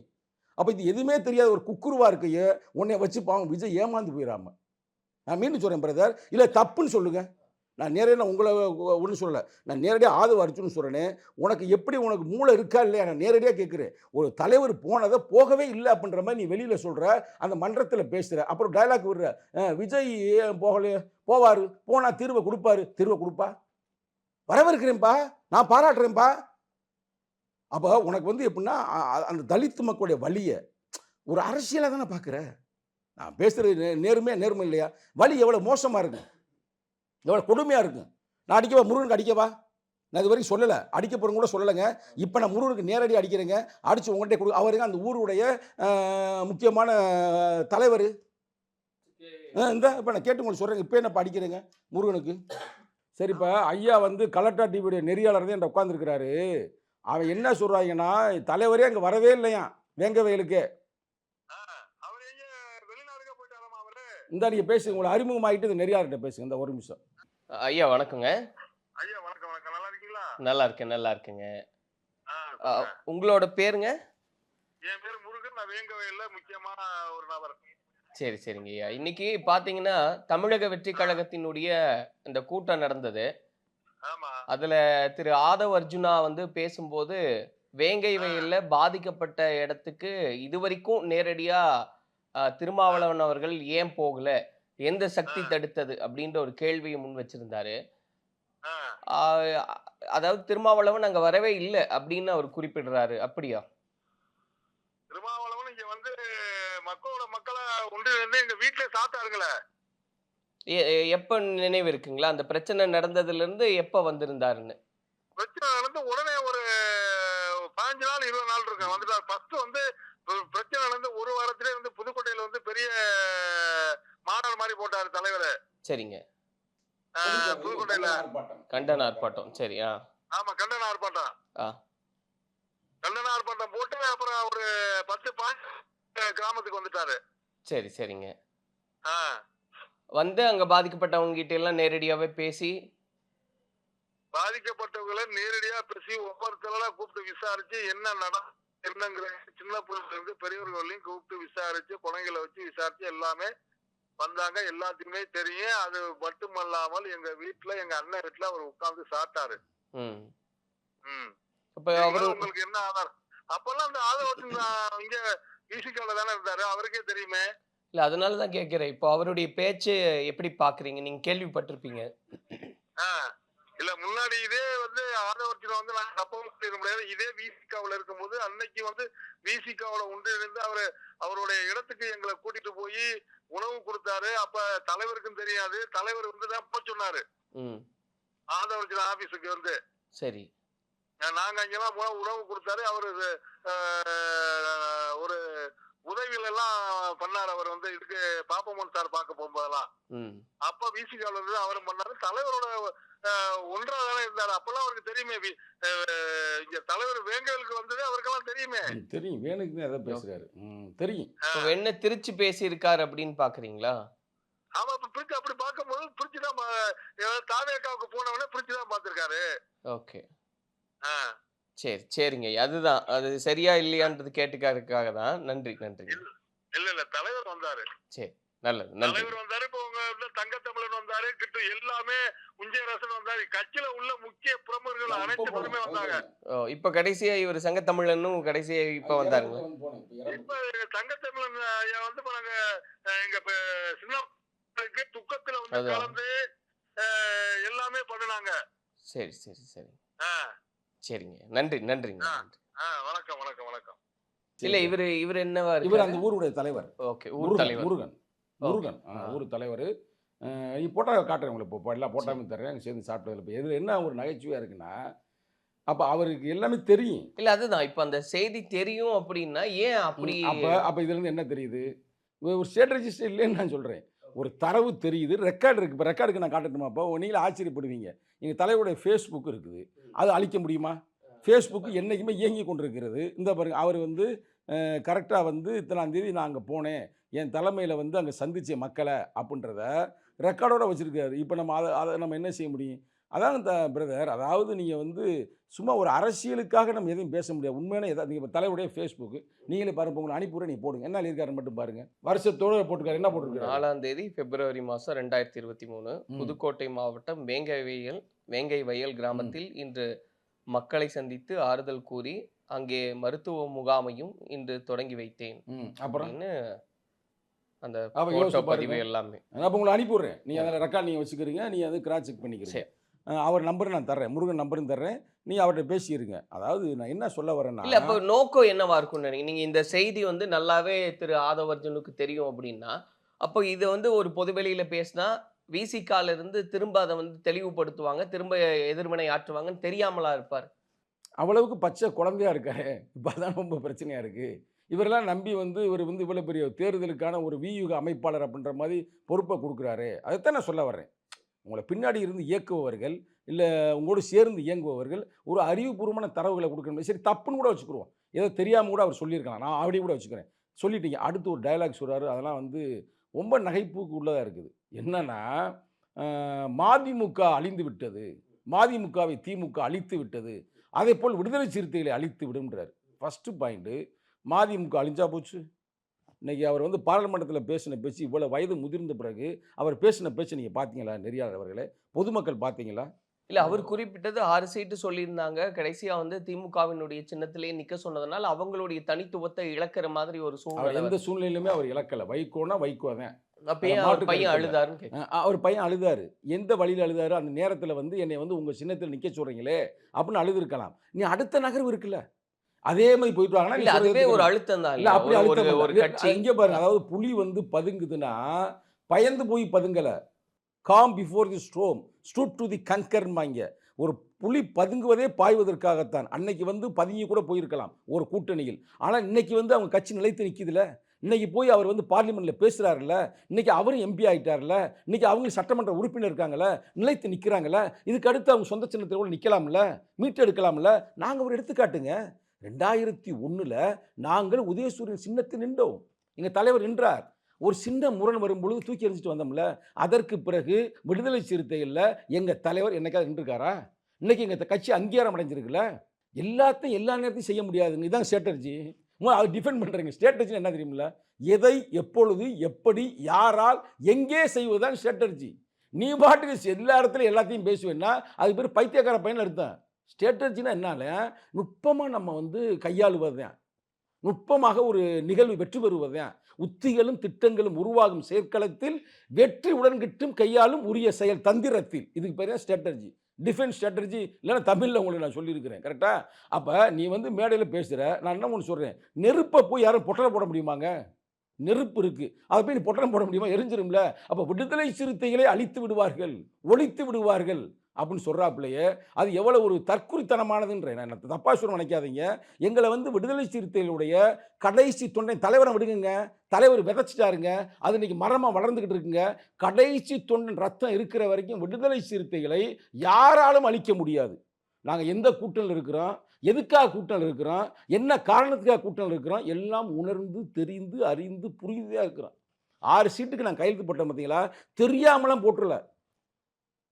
அப்போ இது எதுவுமே தெரியாத ஒரு குக்குருவா இருக்கையே உன்னை வச்சு பாவம் விஜய் ஏமாந்து போயிடாம. நான் மீண்டும் சொல்கிறேன் பிரதர், இல்லை தப்புன்னு சொல்லுங்கள். நான் நேரடியாக உங்களை ஒன்றும் சொல்லலை, நான் நேரடியாக ஆதவ அர்ஜுன்னு சொல்கிறேனே. உனக்கு மூளை இருக்கா இல்லையா? நான் நேரடியாக கேட்குறேன். ஒரு தலைவர் போனதை போகவே இல்லை அப்படின்ற மாதிரி நீ வெளியில் சொல்கிற, அந்த மன்றத்தில் பேசுகிற, அப்புறம் டைலாக் விடுற. விஜய் போவார், போனால் தீர்வை கொடுப்பா, வரவேற்கிறேன்ப்பா, நான் பாராட்டுறேன்ப்பா. அப்போ உனக்கு வந்து எப்படின்னா அந்த தலித்து மக்களுடைய வலியை ஒரு அரசியலாக தானே பார்க்குற. நான் பேசுகிறது நேர்மை இல்லையா? வலி எவ்வளோ மோசமாக இருக்கு, எவ்வளோ கொடுமையாக இருக்கும். நான் அடிக்கவா? முருகனுக்கு அடிக்கவா? நான் இது வரைக்கும் சொல்லலை, அடிக்க போகிறவங்க கூட சொல்லலைங்க. இப்போ நான் முருகனுக்கு நேரடி அடிக்கிறேங்க, அடித்து உங்கள்கிட்ட கொடு. அவருங்க அந்த ஊருடைய முக்கியமான தலைவர். இந்த இப்போ நான் கேட்டு உங்களுக்கு சொல்கிறேங்க, இப்போ என்னப்பா அடிக்கிறேங்க முருகனுக்கு. சரிப்பா, ஐயா வந்து கலெக்டர் டிவியுடைய நெறியாளர் தான் என்கிட்ட உட்காந்துருக்கிறாரு. அவன் என்ன சொல்கிறாங்கன்னா, தலைவரே அங்கே வரவே இல்லையா வேங்க வயலுக்கு. அவர் எங்க வெளிநாடுக போயிட்டாராமா அவரு? இந்த நீங்கள் பேசுங்க, உங்களை அறிமுகமாகிட்டு இந்த நெறியாளர்கிட்ட பேசுங்க. இந்த ஒரு நிமிஷம். ஐயா வணக்கங்க. ஐயா வணக்கம் வணக்கம், நல்லா இருக்கீங்களா? நல்லா இருக்கேன், நல்லா இருக்குங்க. ஆ, உங்களோட பேருங்க? என் பேர் முருகன், நான் வேங்க வயல்ல முக்கியமான ஒரு நபர். சரி சரிங்க ஐயா. இன்னைக்கு பார்த்தீங்கன்னா தமிழக வெற்றி கழகத்தினுடைய இந்த கூட்டம் நடந்தது. ஆமா. அதுல திரு ஆதவ் அர்ஜுனா வந்து பேசும்போது வேங்கை வயல்ல பாதிக்கப்பட்ட இடத்துக்கு இதுவரைக்கும் நேரடியா திருமாவளவன் அவர்கள் ஏன் போகல, எந்த சக்தி தடுத்தது அப்படின்ற ஒரு கேள்வியை முன் வச்சிருந்தாரு. அதாவது திருமாவளவன் அங்க வரவே இல்லை அப்படின்னு அவர் குறிப்பிடுறாரு. அப்படியா? திருமாவளவன் இங்க வந்து மக்களை ஒன்றிணைந்து எங்க வீட்டுல சாப்பிட்டாருங்களே. எப்ப நினைவு இருக்குங்களா அந்த பிரச்சனை நடந்ததுல இருந்து எப்ப வந்திருந்தாருன்னு? பிரச்சனை நடந்து உடனே ஒரு 15 நாள் 20 நாள் இருக்கு வந்துட்டார். ஃபர்ஸ்ட் வந்து பிரச்சனை நடந்து ஒரு வாரத்திலே வந்து புதுக்கோட்டையில வந்து பெரிய மாநாடு மாதிரி போட்டாரு தலைவர். சரிங்க. புதுக்கோட்டையில கண்டன ஆர்ப்பாட்டம். சரி. ஆமா, கண்டன ஆர்ப்பாட்டம். கண்டன ஆர்ப்பாட்டம் போட்டு அப்புறம் ஒரு 10 கிராமத்துக்கு வந்துட்டாரு. சரி சரிங்க. வந்து அங்க பாதிக்கப்பட்டவங்க கிட்ட எல்லாம் நேரடியாவே பேசி, பாதிக்கப்பட்டவங்களை நேரடியா பேசி ஒவ்வொருத்தரெல்லாம் கூப்பிட்டு விசாரிச்சு என்னங்கிற சின்ன பிள்ளைங்க இருந்து பெரியவர்களையும் கூப்பிட்டு விசாரிச்சு குழந்தைகளை வச்சு விசாரிச்சு எல்லாமே வந்தாங்க. எல்லாத்துக்குமே தெரியும். அது மட்டுமல்லாமல் எங்க வீட்டுல, எங்க அண்ணன் வீட்டுல அவர் உட்கார்ந்து சாப்பிட்டாரு. உங்களுக்கு என்ன ஆதாரம்? அப்பெல்லாம் அந்த ஆதரவு இங்க விசிகால தானே இருந்தாரு, அவருக்கே தெரியுமே. இல்ல அதனாலதான் கேட்கிறேன். இப்போ அவருடைய பேச்சு எப்படி பாக்குறீங்க? நீங்க கேள்விப்பட்டிருப்பீங்க. இல்ல முன்னாடி இதே வந்து ஆதவர்த்தில வந்து நாங்க தப்பவும் செய்ய முடியாது. இதே விசிகாவுல இருக்கும்போது அன்னைக்கு வந்து விசிகாவுல ஒன்றிணைந்து அவருடைய இடத்துக்கு எங்களை கூட்டிட்டு போய் உணவு கொடுத்தாரு. அப்ப தலைவருக்கும் தெரியாது. தலைவர் வந்து தான் போய் சொன்னாரு ஆதவர்த்தில ஆபீஸுக்கு வந்து. சரி. நாங்க அங்கெல்லாம் உணவு கொடுத்தாரு. அவரு ஒரு உதவிகள் எல்லாம் பண்ணாரு. அவர் வந்து இதுக்கு பாப்பமன் சார் பார்க்க போகும்போதெல்லாம் அப்ப விசிகால இருந்து அவரும் பண்ணாரு. தலைவரோட ஒன்றாதானே இருந்தாரு. அப்பெல்லாம் அவருக்கு தெரியுமே. இங்க தலைவர் வேங்கலுக்கு வந்தது அவருக்கெல்லாம் தெரியுமே. தெரியும், வேணுக்கு எதை பேசுறாரு தெரியும். என்ன திருச்சி பேசி இருக்காரு அப்படின்னு பாக்குறீங்களா? ஆமா, இப்ப பிரிச்சு அப்படி பார்க்கும்போது பிரிச்சுதான் தாவேக்காவுக்கு போனவனே பிரிச்சுதான் பார்த்திருக்காரு. ஓகே. சரி சரிங்க. அதுதான், அது சரியா இல்லையான்றது கேட்டுக்காருக்காக தான். நன்றி நன்றி. இல்ல தலைவர் வந்தாரு. சரி, நல்லது. தலைவர் வந்தாரு. இப்போ உங்க தங்கத்தமிழன் வந்தாரு, கிட்ட எல்லாமே உஞ்சரசன் வந்தாரு. கட்சியில உள்ள முக்கிய பிரமுகர்கள் அனைத்து பேருமே வந்தாங்க. இப்ப கடைசியா இவர் சங்கத்தமிழனும் கடைசியா இப்ப வந்தாருங்க. இப்ப தங்கத்தமிழன் வந்து நாங்க எங்க சின்ன துக்கத்துல வந்து கலந்து எல்லாமே பண்ணுனாங்க. சரி சரி சரி. சரிங்க. நன்றி நன்றிங்க. வணக்கம் வணக்கம் வணக்கம். இல்ல இவர் என்னவா இவர் அந்த ஊருடைய தலைவர். ஓகே, ஊர் தலைவர் முருகன். ஊர் தலைவர். போட்டா காட்டுறேன் உங்களுக்கு. இப்போ எல்லாம் போட்டாமல் தர்றேன் சேர்ந்து சாப்பிட்டதில். இப்போ எதில் என்ன ஒரு நகைச்சுவையாக இருக்குன்னா, அப்போ அவருக்கு எல்லாமே தெரியும். இல்ல அதுதான், இப்போ அந்த செய்தி தெரியும் அப்படின்னா ஏன் அப்படி? அப்போ இதுலேருந்து என்ன தெரியுது? ஒரு ஸ்ட்ராட்டஜிஸ்ட் இல்லைன்னு நான் சொல்கிறேன். ஒரு தரவு தெரியுது, ரெக்கார்டு இருக்குது. இப்போ ரெக்கார்டுக்கு நான் காட்டட்டுமா? இப்போ நீங்களும் ஆச்சரியப்படுவீங்க. எங்கள் தலைவருடைய ஃபேஸ்புக் இருக்குது, அது அழிக்க முடியுமா? ஃபேஸ்புக்கு என்றைக்குமே இயங்கி கொண்டிருக்கிறது. இந்த பாருங்க, அவர் வந்து கரெக்டாக வந்து இத்தனாம் தேதி நான் அங்கே போனேன், என் தலைமையில் வந்து அங்கே சந்தித்த மக்களை அப்படின்றத ரெக்கார்டோடு வச்சுருக்காரு. இப்போ நம்ம அதை நம்ம என்ன செய்ய முடியும்? அதான் பிரதர், அதாவது நீங்கள் வந்து சும்மா ஒரு அரசியலுக்காக நம்ம எதையும் பேச முடியாது. உண்மையான எதாவது நீங்கள் தலைவருடைய ஃபேஸ்புக்கு நீங்களே பாருங்க, உங்களை அனுப்பிவிட நீங்கள் போடுங்க. என்ன எழுதியிருக்காரு மட்டும் பாருங்கள். வருஷத்தோடு போட்டிருக்காரு. என்ன போட்டிருக்காரு? 4ஆம் தேதி பிப்ரவரி மாதம் 2023 புதுக்கோட்டை மாவட்டம் வேங்கை வயல் கிராமத்தில் இன்று மக்களை சந்தித்து ஆறுதல் கூறி அங்கே மருத்துவ முகாமையும் இன்று தொடங்கி வைத்தேன் அப்படின்னு அந்த போட்டோ பதிவு எல்லாமே. அப்போ உங்களை அனுப்பிவிட்றேன். நீங்கள் அதில் ரெக்கார்ட் நீங்கள் வச்சுக்கிறீங்க, நீங்கள் அது கிராஸ் செக் பண்ணிக்கிறீங்க. அவர் நம்பர் நான் தர்றேன், முருகன் நம்பரும் தர்றேன், நீங்கள் அவர்கிட்ட பேசிடுங்க. அதாவது நான் என்ன சொல்ல வரேன்னா, இல்லை அப்போ நோக்கம் என்னவா இருக்கும்னு நினைக்கிறீங்க? நீங்கள் இந்த செய்தி வந்து நல்லாவே திரு ஆதவ் அர்ஜுனுக்கு தெரியும் அப்படின்னா, அப்போ இதை வந்து ஒரு பொதுவெளியில் பேசினா விசிகால இருந்து திரும்ப அதை வந்து தெளிவுபடுத்துவாங்க, திரும்ப எதிர்வினை ஆற்றுவாங்கன்னு தெரியாமலா இருப்பார்? அவ்வளவுக்கு பச்சை குழந்தையா இருக்காரு. இப்போ அதான் ரொம்ப பிரச்சனையா இருக்கு. இவரெல்லாம் நம்பி வந்து இவர் வந்து இவ்வளோ பெரிய தேர்தலுக்கான ஒரு வியூக அமைப்பாளர் அப்படின்ற மாதிரி பொறுப்பை கொடுக்குறாரு. அதைத்தான் நான் சொல்ல வர்றேன். உங்களை பின்னாடி இருந்து இயக்குபவர்கள், இல்லை உங்களோடு சேர்ந்து இயங்குபவர்கள் ஒரு அறிவுபூர்வமான தரவுகளை கொடுக்கணும். சரி தப்புன்னு கூட வச்சுக்கிருவோம். ஏதோ தெரியாமல் கூட அவர் சொல்லியிருக்கலாம். நான் அப்படி கூட வச்சுக்கிறேன். சொல்லிட்டீங்க. அடுத்து ஒரு டயலாக் சொல்கிறாரு. அதெல்லாம் வந்து ரொம்ப நகைப்புக்கு உள்ளதாக இருக்குது. என்னன்னா மதிமுக அழிந்து விட்டது, மதிமுகவை திமுக அழித்து விட்டது, அதேபோல் விடுதலை சிறுத்தைகளை அழித்து விடுன்றார். ஃபஸ்ட்டு பாயிண்ட்டு, மதிமுக அழிஞ்சா போச்சு. இன்னைக்கு அவர் வந்து பாராளுமன்றத்தில் பேசின பேச்சு, இவ்வளோ வயது முதிர்ந்த பிறகு அவர் பேசின பேச்சு நீங்கள் பார்த்தீங்களா? நெறியாளர் அவர்களே, பொதுமக்கள் பார்த்தீங்களா? இல்ல அவர் குறிப்பிட்டது 6 சீட்டு சொல்லியிருந்தாங்க. கடைசியா வந்து திமுகவினுடைய சின்னத்திலேயே நிக்க சொன்னதுனால அவங்களுடைய தனித்துவத்தை இழக்கிற மாதிரி ஒரு அவர் சூழ்நிலை எந்த சூழ்நிலையிலுமே அவர் இழக்கலை. வைகோனா வைகோ தான். அப்ப ஏன் அவர் மாற்று பையன் கருத்து இல்ல. அழுதாருன்னு கேட்கிறேன். அவர் பையன் அழுதாரு. எந்த வழியில் அழுதாரு? அந்த நேரத்தில் வந்து என்னை வந்து உங்கள் சின்னத்தில் நிற்க சொல்கிறீங்களே அப்படின்னு அழுதுருக்கலாம். நீ அடுத்த நகர்வு இருக்குல்ல, அதே மாதிரி போயிட்டு வாங்கன்னா இல்ல அதுவே ஒரு அழுத்தம் தான். இல்ல அப்படி அழுத்தம் ஒரு இல்ல. கட்சி இங்க பாருங்க, அதாவது புலி வந்து பதுங்குதுன்னா பயந்து போய் பதுங்கல. Calm before the storm stood to the கங்கர்மாங்க. ஒரு புலி பதுங்குவதே பாய்வதற்காகத்தான். அன்னைக்கு வந்து பதுங்கி கூட போயிருக்கலாம் ஒரு கூட்டணியில். ஆனால் இன்னைக்கு வந்து அவங்க கட்சி நிலைத்து நிற்கிதுல. இன்னைக்கு போய் அவர் வந்து பார்லிமெண்ட்ல பேசுறாருல்ல, இன்னைக்கு அவரும் எம்பி ஆயிட்டார்ல, இன்னைக்கு அவங்க சட்டமன்ற உறுப்பினர் இருக்காங்கல்ல, நிலைத்து நிற்கிறாங்கல்ல, இதுக்கு அடுத்து அவங்க சொந்த சின்னத்தில் கூட நிற்கலாம்ல, மீட்டு எடுக்கலாம்ல. நாங்கள் ஒரு எடுத்துக்காட்டுங்க. 2001 நாங்கள் உதயசூரியன் சின்னத்தில் நின்றோம். எங்கள் தலைவர் நின்றார். ஒரு சின்ன முரண் வரும்பொழுது தூக்கி எறிஞ்சிட்டு வந்தோம்ல. அதற்கு பிறகு விடுதலை சிறுத்தைகளில் எங்கள் தலைவர் என்னைக்காவது நின்றுருக்காரா? இன்னைக்கு எங்கள் கட்சி அங்கீகாரம் அடைஞ்சிருக்குல்ல. எல்லாத்தையும் எல்லா நேரத்தையும் செய்ய முடியாதுங்க. இதான் ஸ்ட்ராட்டஜி. அதை டிஃபெண்ட் பண்ணுறீங்க. ஸ்ட்ராட்டஜி என்ன தெரியுமில்ல? எதை எப்பொழுது எப்படி யாரால் எங்கே செய்வதுதான் ஸ்ட்ராட்டஜி. நீ பாட்டுக்கு எல்லா இடத்துலையும் எல்லாத்தையும் பேசுவேன்னா அது பேர் பைத்தியக்கார பையன் அர்த்தம். ஸ்ட்ராட்டஜினா என்னால நுட்பமாக நம்ம வந்து கையாளுவது தான், நுட்பமாக ஒரு நிகழ்வு வெற்றி பெறுவது தான். உத்திகளும் திட்டங்களும் உருவாகும் செயற்களத்தில் வெற்றி உடன் கிட்டும் கையாளும் உரிய செயல் தந்திரத்தில். இதுக்கு பேர் ஸ்ட்ராட்டஜி. டிஃபென்ஸ் ஸ்ட்ராட்டஜி இல்லைன்னா தமிழில் உங்களுக்கு நான் சொல்லியிருக்கிறேன். கரெக்டாக? அப்போ நீ வந்து மேடையில் பேசுகிற, நான் என்ன ஒன்று சொல்கிறேன், நெருப்பை போய் யாரும் பொட்டலை போட முடியுமாங்க? நெருப்பு இருக்குது, அதை போய் நீ பொட்டலம் போட முடியுமா? எரிஞ்சிரும்ல. அப்போ விடுதலை சிறுத்தைகளை அழித்து விடுவார்கள், ஒழித்து விடுவார்கள் அப்படின்னு சொல்கிறாப்புலையே அது எவ்வளோ ஒரு தற்குறித்தனமானதுன்றேன். நான் தப்பாக சொல்ல நினைக்காதீங்க. எங்களை வந்து விடுதலை சிறுத்தைகளுடைய கடைசி தொண்டை தலைவரை விடுங்க. தலைவர் விதைச்சிட்டாருங்க, அது இன்னைக்கு மரமாக வளர்ந்துக்கிட்டு இருக்குங்க. கடைசி தொண்டன் ரத்தம் இருக்கிற வரைக்கும் விடுதலை சிறுத்தைகளை யாராலும் அழிக்க முடியாது. நாங்கள் எந்த கூட்டணியில் இருக்கிறோம், எதுக்காக கூட்டணியில் இருக்கிறோம், என்ன காரணத்துக்காக கூட்டணியில் இருக்கிறோம், எல்லாம் உணர்ந்து தெரிந்து அறிந்து புரியுதாக இருக்கிறோம். 6 சீட்டுக்கு நான் கையெழுத்து போட்டேன் பார்த்தீங்களா? தெரியாமலாம் போட்டுடல.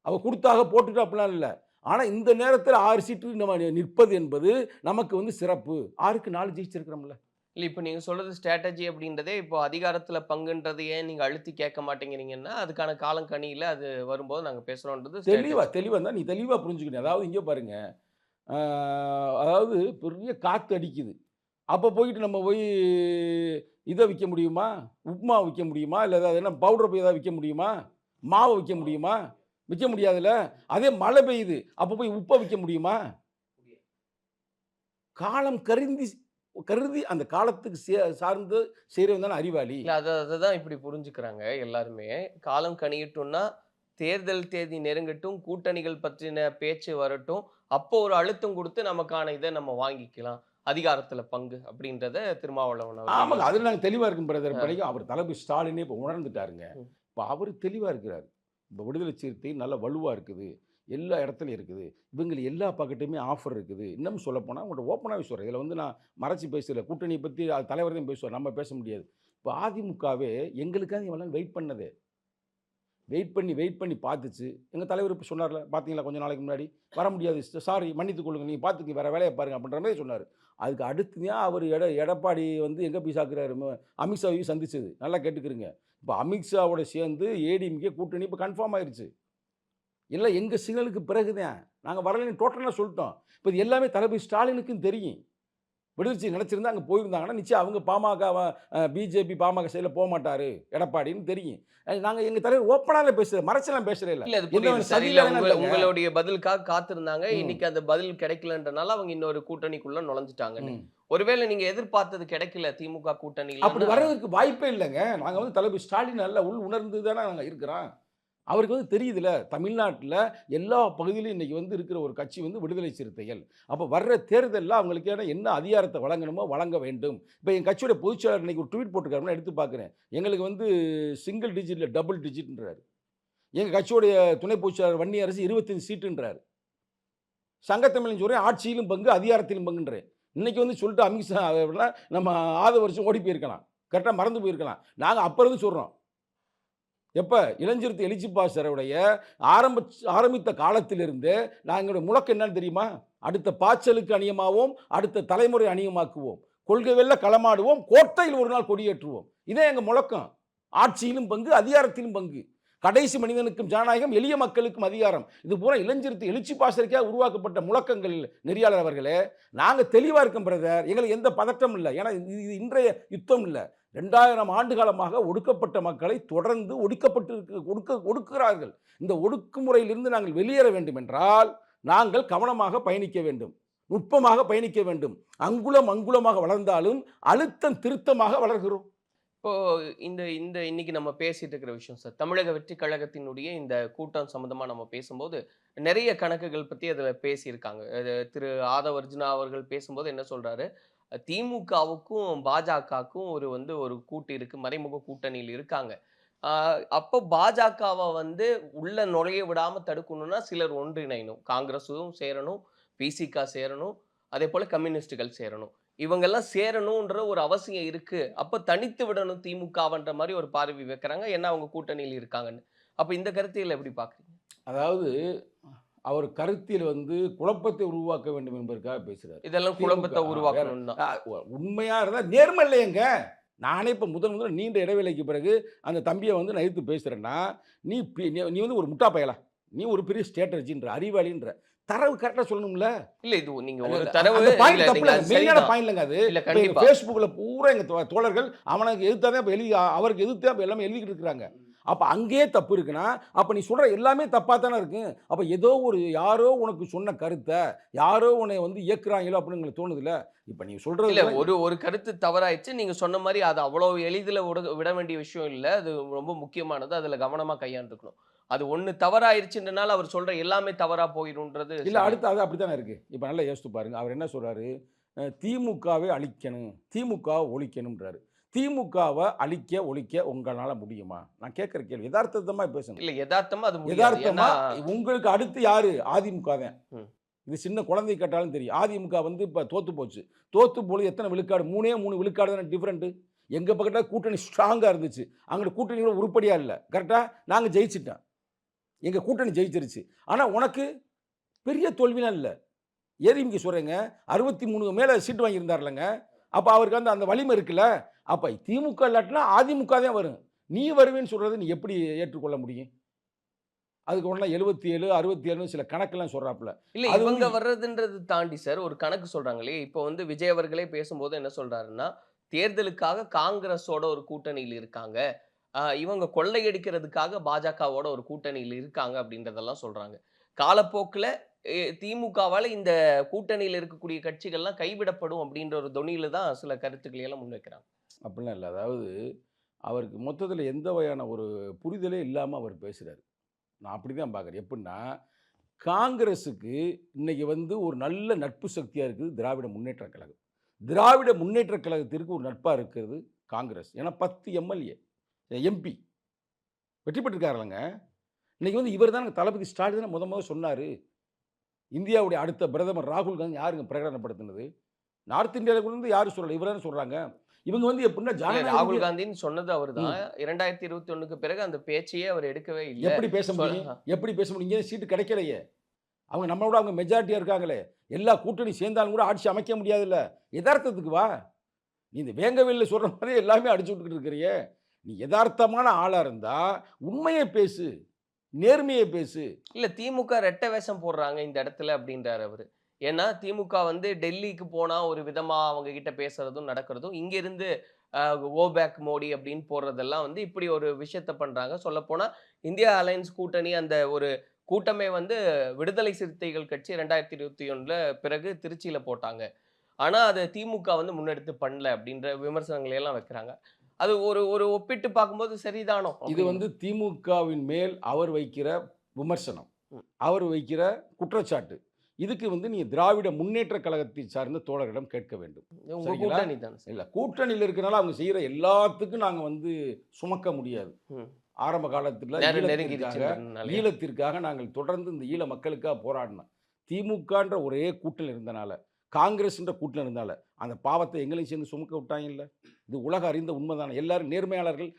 அவ கொடுத்தாக போட்டுட்டு அப்படிலாம் இல்லை. ஆனால் இந்த நேரத்தில் 6 சீட்டு நம்ம நிற்பது என்பது நமக்கு வந்து சிறப்பு. 6க்கு 4 ஜெயிச்சிருக்கிறோம்ல. இல்ல இப்போ நீங்க சொல்றது ஸ்ட்ராட்டஜி அப்படின்றதே இப்போ அதிகாரத்துல பங்குன்றது ஏன் நீங்க அழுத்தி கேட்க மாட்டேங்கிறீங்கன்னா அதுக்கான காலம் கனியில அது வரும்போது நாங்க பேசுறோன்றது தெளிவாக தான் நீ தெளிவாக புரிஞ்சுக்கணும். அதாவது இங்கே பாருங்க, அதாவது பெரிய காற்று அடிக்குது. அப்போ போயிட்டு நம்ம போய் இதை விற்க முடியுமா? உப்புமா விற்க முடியுமா? இல்லை ஏதாவது என்ன பவுடர் போய் ஏதாவது விற்க முடியுமா? மாவை விற்க முடியுமா? விற்க முடியாதுல்ல. அதே மழை பெய்யுது, அப்போ போய் உப்பை விற்க முடியுமா? காலம் கருதி அந்த காலத்துக்கு சார்ந்து செய்கிறவன் தானே அறிவாளி. இல்லை அதை தான் இப்படி புரிஞ்சுக்கிறாங்க எல்லாருமே. காலம் கணியட்டும்னா தேர்தல் தேதி நெருங்கட்டும், கூட்டணிகள் பற்றின பேச்சு வரட்டும், அப்போ ஒரு அழுத்தம் கொடுத்து நமக்கான இதை நம்ம வாங்கிக்கலாம், அதிகாரத்துல பங்கு அப்படின்றத திருமாவளவன். ஆமாங்க, அதில் நாங்கள் தெளிவாக இருக்கும் பிரதர். பணிக்கும் அவர் தளபதி ஸ்டாலினே இப்போ உணர்ந்துட்டாருங்க. இப்போ அவர் தெளிவாக இருக்கிறார். இப்போ விடுதலை சிறுத்தை நல்ல வலுவாக இருக்குது, எல்லா இடத்துலையும் இருக்குது, இவங்க எல்லா பக்கத்துலையுமே ஆஃபர் இருக்குது. இன்னும் சொல்லப்போனால் உங்கள்கிட்ட ஓப்பனாகவே சொல்கிறேன், இதில் வந்து நான் மறைச்சி பேசல. கூட்டணியை பற்றி அது தலைவர் தான் பேசுவார், நம்ம பேச முடியாது. இப்போ அதிமுகவே எங்களுக்காக இவெல்லாம் வெயிட் பண்ணதே, வெயிட் பண்ணி பார்த்துச்சு. எங்கள் தலைவர் இப்போ சொன்னார்ல, பார்த்தீங்களா கொஞ்சம் நாளைக்கு முன்னாடி, வர முடியாது சாரி மன்னித்துக் கொள்ளுங்க, நீங்கள் பார்த்துக்கு வேறு வேலையை பாருங்கள் அப்படின்ற மாதிரி சொன்னார். அதுக்கு அடுத்து தான் அவர் எடப்பாடி வந்து எங்கே போய் சாக்குறாரு, அமித்ஷாவையும் சந்திச்சது. நல்லா கேட்டுக்கிறீங்க. இப்போ அமித்ஷாவோட சேர்ந்து ஏடிஎம்கே கூட்டணி இப்போ கன்ஃபார்ம் ஆயிடுச்சு. எல்லாம் எங்கள் சிக்னலுக்கு பிறகு தான் நாங்கள் வரலன்னு டோட்டலாக சொல்லிட்டோம். இப்போ இது எல்லாமே தளபதி ஸ்டாலினுக்கும் தெரியும். விடுதலை நினச்சிருந்தா அங்கே போயிருந்தாங்கன்னா நிச்சயம் அவங்க பாமக பிஜேபி பாமக சைடில் போக மாட்டார் எடப்பாடின்னு தெரியும். நாங்கள் எங்கள் தலைவர் ஓப்பனாக பேசுகிறேன், மறைச்செல்லாம் பேசுகிறேன். இல்லை உங்களுடைய பதிலுக்காக காத்திருந்தாங்க, இன்னைக்கு அந்த பதில் கிடைக்கலன்றனால அவங்க இன்னொரு கூட்டணிக்குள்ள நுழைஞ்சிட்டாங்க. ஒருவேளை நீங்க எதிர்பார்த்தது கிடைக்கல திமுக கூட்டணி, அப்படி வர்றதுக்கு வாய்ப்பே இல்லைங்க. நாங்கள் வந்து தளபதி ஸ்டாலின் நல்ல உணர்ந்து தானே நாங்கள் இருக்கிறோம். அவருக்கு வந்து தெரியுதுல, தமிழ்நாட்டில் எல்லா பகுதியிலும் இன்னைக்கு வந்து இருக்கிற ஒரு கட்சி வந்து விடுதலை சிறுத்தைகள். அப்போ வர்ற தேர்தலில் அவங்களுக்கு என்ன அதிகாரத்தை வழங்கணுமோ வழங்க வேண்டும். இப்போ என் கட்சியோட பொதுச்செயலாளர் இன்னைக்கு ஒரு ட்வீட் போட்டிருக்காருன்னா எடுத்து பார்க்குறேன். எங்களுக்கு வந்து சிங்கிள் டிஜிட்ல டபுள் டிஜிட்ன்றாரு. எங்கள் கட்சியோடைய துணை பொதுச்செயலாளர் வன்னியரசு 25 சீட்டுன்றாரு. சங்கத்தமிழன் சொல்கிறேன், ஆட்சியிலும் பங்கு அதிகாரத்திலும் பங்குன்றேன். இன்னைக்கு வந்து சொல்லிட்டு அமித்ஷா நம்ம வருஷம் ஓடி போயிருக்கலாம், கரெக்டாக மறந்து போயிருக்கலாம். நாங்கள் அப்போ இருந்து சொல்கிறோம். எப்போ இளஞ்சிறுத்தை எழுச்சி பாசருடைய ஆரம்பித்த காலத்திலிருந்து நாங்கள் முழக்கம் என்னன்னு தெரியுமா? அடுத்த பாய்ச்சலுக்கு அணியமாவோம், அடுத்த தலைமுறை அணியமாக்குவோம், கொள்கை வெல்ல களமாடுவோம், கோட்டையில் ஒரு நாள் கொடியேற்றுவோம். இதே எங்கள் முழக்கம். ஆட்சியிலும் பங்கு அதிகாரத்திலும் பங்கு, கடைசி மனிதனுக்கும் ஜனநாயகம், எளிய மக்களுக்கும் அதிகாரம். இது பூரா இளஞ்சிறுத்தை எழுச்சி பாசருக்காக உருவாக்கப்பட்ட முழக்கங்கள். நெறியாளர் அவர்களே, நாங்கள் தெளிவாக இருக்கோம் பிரதர். எங்களுக்கு எந்த பதட்டம் இல்லை. ஏன்னா இது இன்றைய யுத்தம் இல்லை. 2000 ஆண்டு காலமாக ஒடுக்கப்பட்ட மக்களை தொடர்ந்து ஒடுக்குகிறார்கள். இந்த ஒடுக்குமுறையிலிருந்து நாங்கள் வெளியேற வேண்டும் என்றால் நாங்கள் கவனமாக பயணிக்க வேண்டும், நுட்பமாக பயணிக்க வேண்டும். அங்குலம் அங்குலமாக வளர்ந்தாலும் அழுத்தம் திருத்தமாக வளர்கிறோம். இப்போ இந்த இந்த இன்னைக்கு நம்ம பேசிட்டு இருக்கிற விஷயம் சார், தமிழக வெற்றி கழகத்தினுடைய இந்த கூட்டம் சம்பந்தமா நம்ம பேசும்போது நிறைய கணக்குகள் பத்தி அதுல பேசியிருக்காங்க. திரு ஆதவ அர்ஜுனா அவர்கள் பேசும்போது என்ன சொல்றாரு, திமுகவுக்கும் பாஜகவுக்கும் ஒரு கூட்டு இருக்கு, மறைமுக கூட்டணியில் இருக்காங்க. அப்போ பாஜகவை உள்ள நுழைய விடாம தடுக்கணும்னா சிலர் ஒன்றிணையணும், காங்கிரஸும் சேரணும், பிசிக சேரணும், அதே போல கம்யூனிஸ்டுகள் சேரணும். இவங்கெல்லாம் சேரணும்ன்ற ஒரு அவசியம் இருக்கு. அப்ப தனித்து விடணும் திமுகவன்ற மாதிரி ஒரு பார்வை வைக்கிறாங்க, ஏன்னா அவங்க கூட்டணியில் இருக்காங்கன்னு. அப்ப இந்த கருத்தியல் எப்படி பாக்குறீங்க? அதாவது அவர் கருத்தில் குழப்பத்தை உருவாக்க வேண்டும் என்பதற்காக பேசுறாரு. இதெல்லாம் குழப்பத்தை உருவாக்கணும் தான். உண்மையா இருந்தா நேர்மை இல்லையங்க. நானே இப்போ முதல் நீண்ட இடைவேளைக்கு பிறகு அந்த தம்பியை நான் எதிர்த்து பேசுறேன்னா, நீ ஒரு முட்டா பயலா, நீ ஒரு பெரிய ஸ்ட்ராட்டஜின்ற அறிவாளின்ற தரவு கரெக்டாக சொல்லணும்ல. இல்ல இது நீங்க ஒரு தரவு மெயினான பாயிண்ட்லங்க. அது ஃபேஸ்புக்கில் பூரா எங்கள் தோழர்கள் அவனுக்கு எதிர்த்தாதான் இப்போ அவருக்கு எதிர்த்து எல்லாமே எழுதிக்கிட்டு இருக்கிறாங்க. அப்போ அங்கேயே தப்பு இருக்குன்னா அப்போ நீ சொல்கிற எல்லாமே தப்பாக தானே இருக்கு. அப்போ ஏதோ யாரோ உனக்கு சொன்ன கருத்தை யாரோ உன்னை இயக்குறாங்களோ அப்படின்னு உங்களுக்கு தோணுதுல்ல. இப்போ நீ சொல்கிறது இல்லை, ஒரு கருத்து தவறாயிடுச்சு. நீங்கள் சொன்ன மாதிரி அது அவ்வளோ எளிதில் விட வேண்டிய விஷயம் இல்லை. அது ரொம்ப முக்கியமானது. அதில் கவனமாக கையாண்டுக்கணும். அது ஒன்று தவறாயிருச்சுன்றனால அவர் சொல்கிற எல்லாமே தவறாக போயிடும்ன்றது இல்லை. அடுத்து அது அப்படி தானே இருக்குது. இப்போ நல்லா யோசித்து பாருங்க. அவர் என்ன சொல்கிறாரு, திமுகவை அழிக்கணும், திமுகவை ஒழிக்கணும்ன்றாரு. திமுகவை அழிக்க ஒழிக்க உங்களால் முடியுமா? நான் கேட்குற கேள்வி யதார்த்தமாக பேசணும். இல்லை, யதார்த்தமாக அது யதார்த்தமா. உங்களுக்கு அடுத்து யாரு? அதிமுக தான். இது சின்ன குழந்தை கேட்டாலும் தெரியும். அதிமுக இப்போ தோத்து போச்சு. தோத்து போது எத்தனை விழுக்காடு? 3 விழுக்காடு தானே டிஃப்ரெண்ட்டு. எங்கள் பக்கத்தில் கூட்டணி ஸ்ட்ராங்காக இருந்துச்சு, அங்கே கூட்டணி கூட உருப்படியாக இல்லை. கரெக்டாக நாங்கள் ஜெயிச்சிட்டோம், எங்கள் கூட்டணி ஜெயிச்சிருச்சு. ஆனால் உனக்கு பெரிய தோல்விலாம் இல்லை. ஏடிஎம்கே சொல்கிறேங்க 63 மேலே சீட்டு வாங்கியிருந்தார்லங்க. அப்போ அவருக்கு அந்த வலிமை இருக்குல்ல. அப்போ திமுக இல்லாட்டினா அதிமுக தான் வரும். நீ வருவேன்னு சொல்கிறது நீ எப்படி ஏற்றுக்கொள்ள முடியும்? அதுக்கு ஒன்றா 77 67 சில கணக்கெல்லாம் சொல்கிறாப்புல. இல்லை, இவங்க வர்றதுன்றது தாண்டி சார் ஒரு கணக்கு சொல்கிறாங்களே. இப்போ விஜய் அவர்களே பேசும்போது என்ன சொல்கிறாருன்னா, தேர்தலுக்காக காங்கிரஸோட ஒரு கூட்டணியில் இருக்காங்க, இவங்க கொள்ளையடிக்கிறதுக்காக பாஜகவோட ஒரு கூட்டணியில் இருக்காங்க அப்படின்றதெல்லாம் சொல்றாங்க. காலப்போக்கில் திமுகவால் இந்த கூட்டணியில் இருக்கக்கூடிய கட்சிகள்லாம் கைவிடப்படும் அப்படின்ற ஒரு தொனியில தான் சில கருத்துக்களை எல்லாம் முன்வைக்கிறாங்க. அப்படிலாம் இல்லை. அதாவது அவருக்கு மொத்தத்தில் எந்த வகையான ஒரு புரிதலே இல்லாமல் அவர் பேசுகிறார். நான் அப்படி தான் பார்க்குறேன். எப்படின்னா, காங்கிரஸுக்கு இன்னைக்கு ஒரு நல்ல நட்பு சக்தியாக இருக்குது திராவிட முன்னேற்ற கழகம். திராவிட முன்னேற்ற கழகத்திற்கு ஒரு நட்பாக இருக்கிறது காங்கிரஸ். ஏன்னா 10 எம்எல்ஏ எம்பி வெற்றி பெற்றிருக்காருலங்க. இன்னைக்கு இவர் தான் தளபதி ஸ்டாலின் முதல் சொன்னார், இந்தியாவுடைய அடுத்த பிரதமர் ராகுல் காந்தி யாருங்க பிரகடனப்படுத்தினது? நார்த் இந்தியாவிலிருந்து யாரும் சொல்லலை, இவர் தான் சொல்கிறாங்க. இவங்க எப்படின்னா ராகுல் காந்தின்னு சொன்னது அவர் தான். 2021க்கு பிறகு அந்த பேச்சையே அவர் எடுக்கவே இல்லை. எப்படி பேச முடியும்? எப்படி பேச முடியும்? இங்கே சீட்டு கிடைக்கலையே. அவங்க நம்மளோட அவங்க மெஜாரிட்டியாக இருக்காங்களே. எல்லா கூட்டணி சேர்ந்தாலும் கூட ஆட்சி அமைக்க முடியாதுல்ல. யதார்த்தத்துக்கு வா. நீ இந்த வேங்கவேலில் சொல்கிற மாதிரி எல்லாமே அடிச்சு விட்டுக்கிட்டு இருக்கிறியே. நீ யதார்த்தமான ஆளாக இருந்தால் உண்மையை பேசு, நேர்மையை பேசு. இல்லை, திமுக ரெட்டை வேஷம் போடுறாங்க இந்த இடத்துல அப்படின்றார் அவர். ஏன்னா திமுக டெல்லிக்கு போனால் ஒரு விதமாக அவங்க கிட்ட பேசுறதும் நடக்கிறதும், இங்கேருந்து கோ பேக் மோடி அப்படின்னு போடுறதெல்லாம் இப்படி ஒரு விஷயத்த பண்ணுறாங்க. சொல்லப்போனால் இந்தியா அலையன்ஸ் கூட்டணி அந்த ஒரு கூட்டமே விடுதலை சிறுத்தைகள் கட்சி 2021 பிறகு திருச்சியில் போட்டாங்க. ஆனால் அதை திமுக முன்னெடுத்து பண்ணல அப்படின்ற விமர்சனங்களை எல்லாம் வைக்கிறாங்க. அது ஒரு ஒரு ஒப்பிட்டு பார்க்கும்போது சரிதானோ? இது வந்து திமுகவின் மேல் அவர் வைக்கிற விமர்சனம், அவர் வைக்கிற குற்றச்சாட்டு. இதுக்கு வந்து நீங்க திராவிட முன்னேற்ற கழகத்தை சார்ந்த தோழர்களிடம் கேட்க வேண்டும். உங்க சரிங்களா? கூட்டணி தான் சார். இல்ல கூட்டணியில் இருக்கிறனால அவங்க செய்யற எல்லாத்துக்கும் நாங்க வந்து சுமக்க முடியாது. ம். ஆரம்ப காலத்துல நேரம் நெருங்கிடுச்சு ஈழத்திற்காக ஈழத்திற்காக நாங்கள் தொடர்ந்து இந்த ஈழ மக்களுக்காக போராடினோம். திமுகன்ற ஒரே கூட்டணி இருந்தனால, காங்கிரஸ்ன்ற கூட்டணி இருந்தனால, அந்த பாவத்தை எங்களையும் சேர்ந்து சுமக்க விட்டாங்கல்ல. இது உலக அறிந்த உண்மைதானே. எல்லாரும் நேர்மையாளர்கள்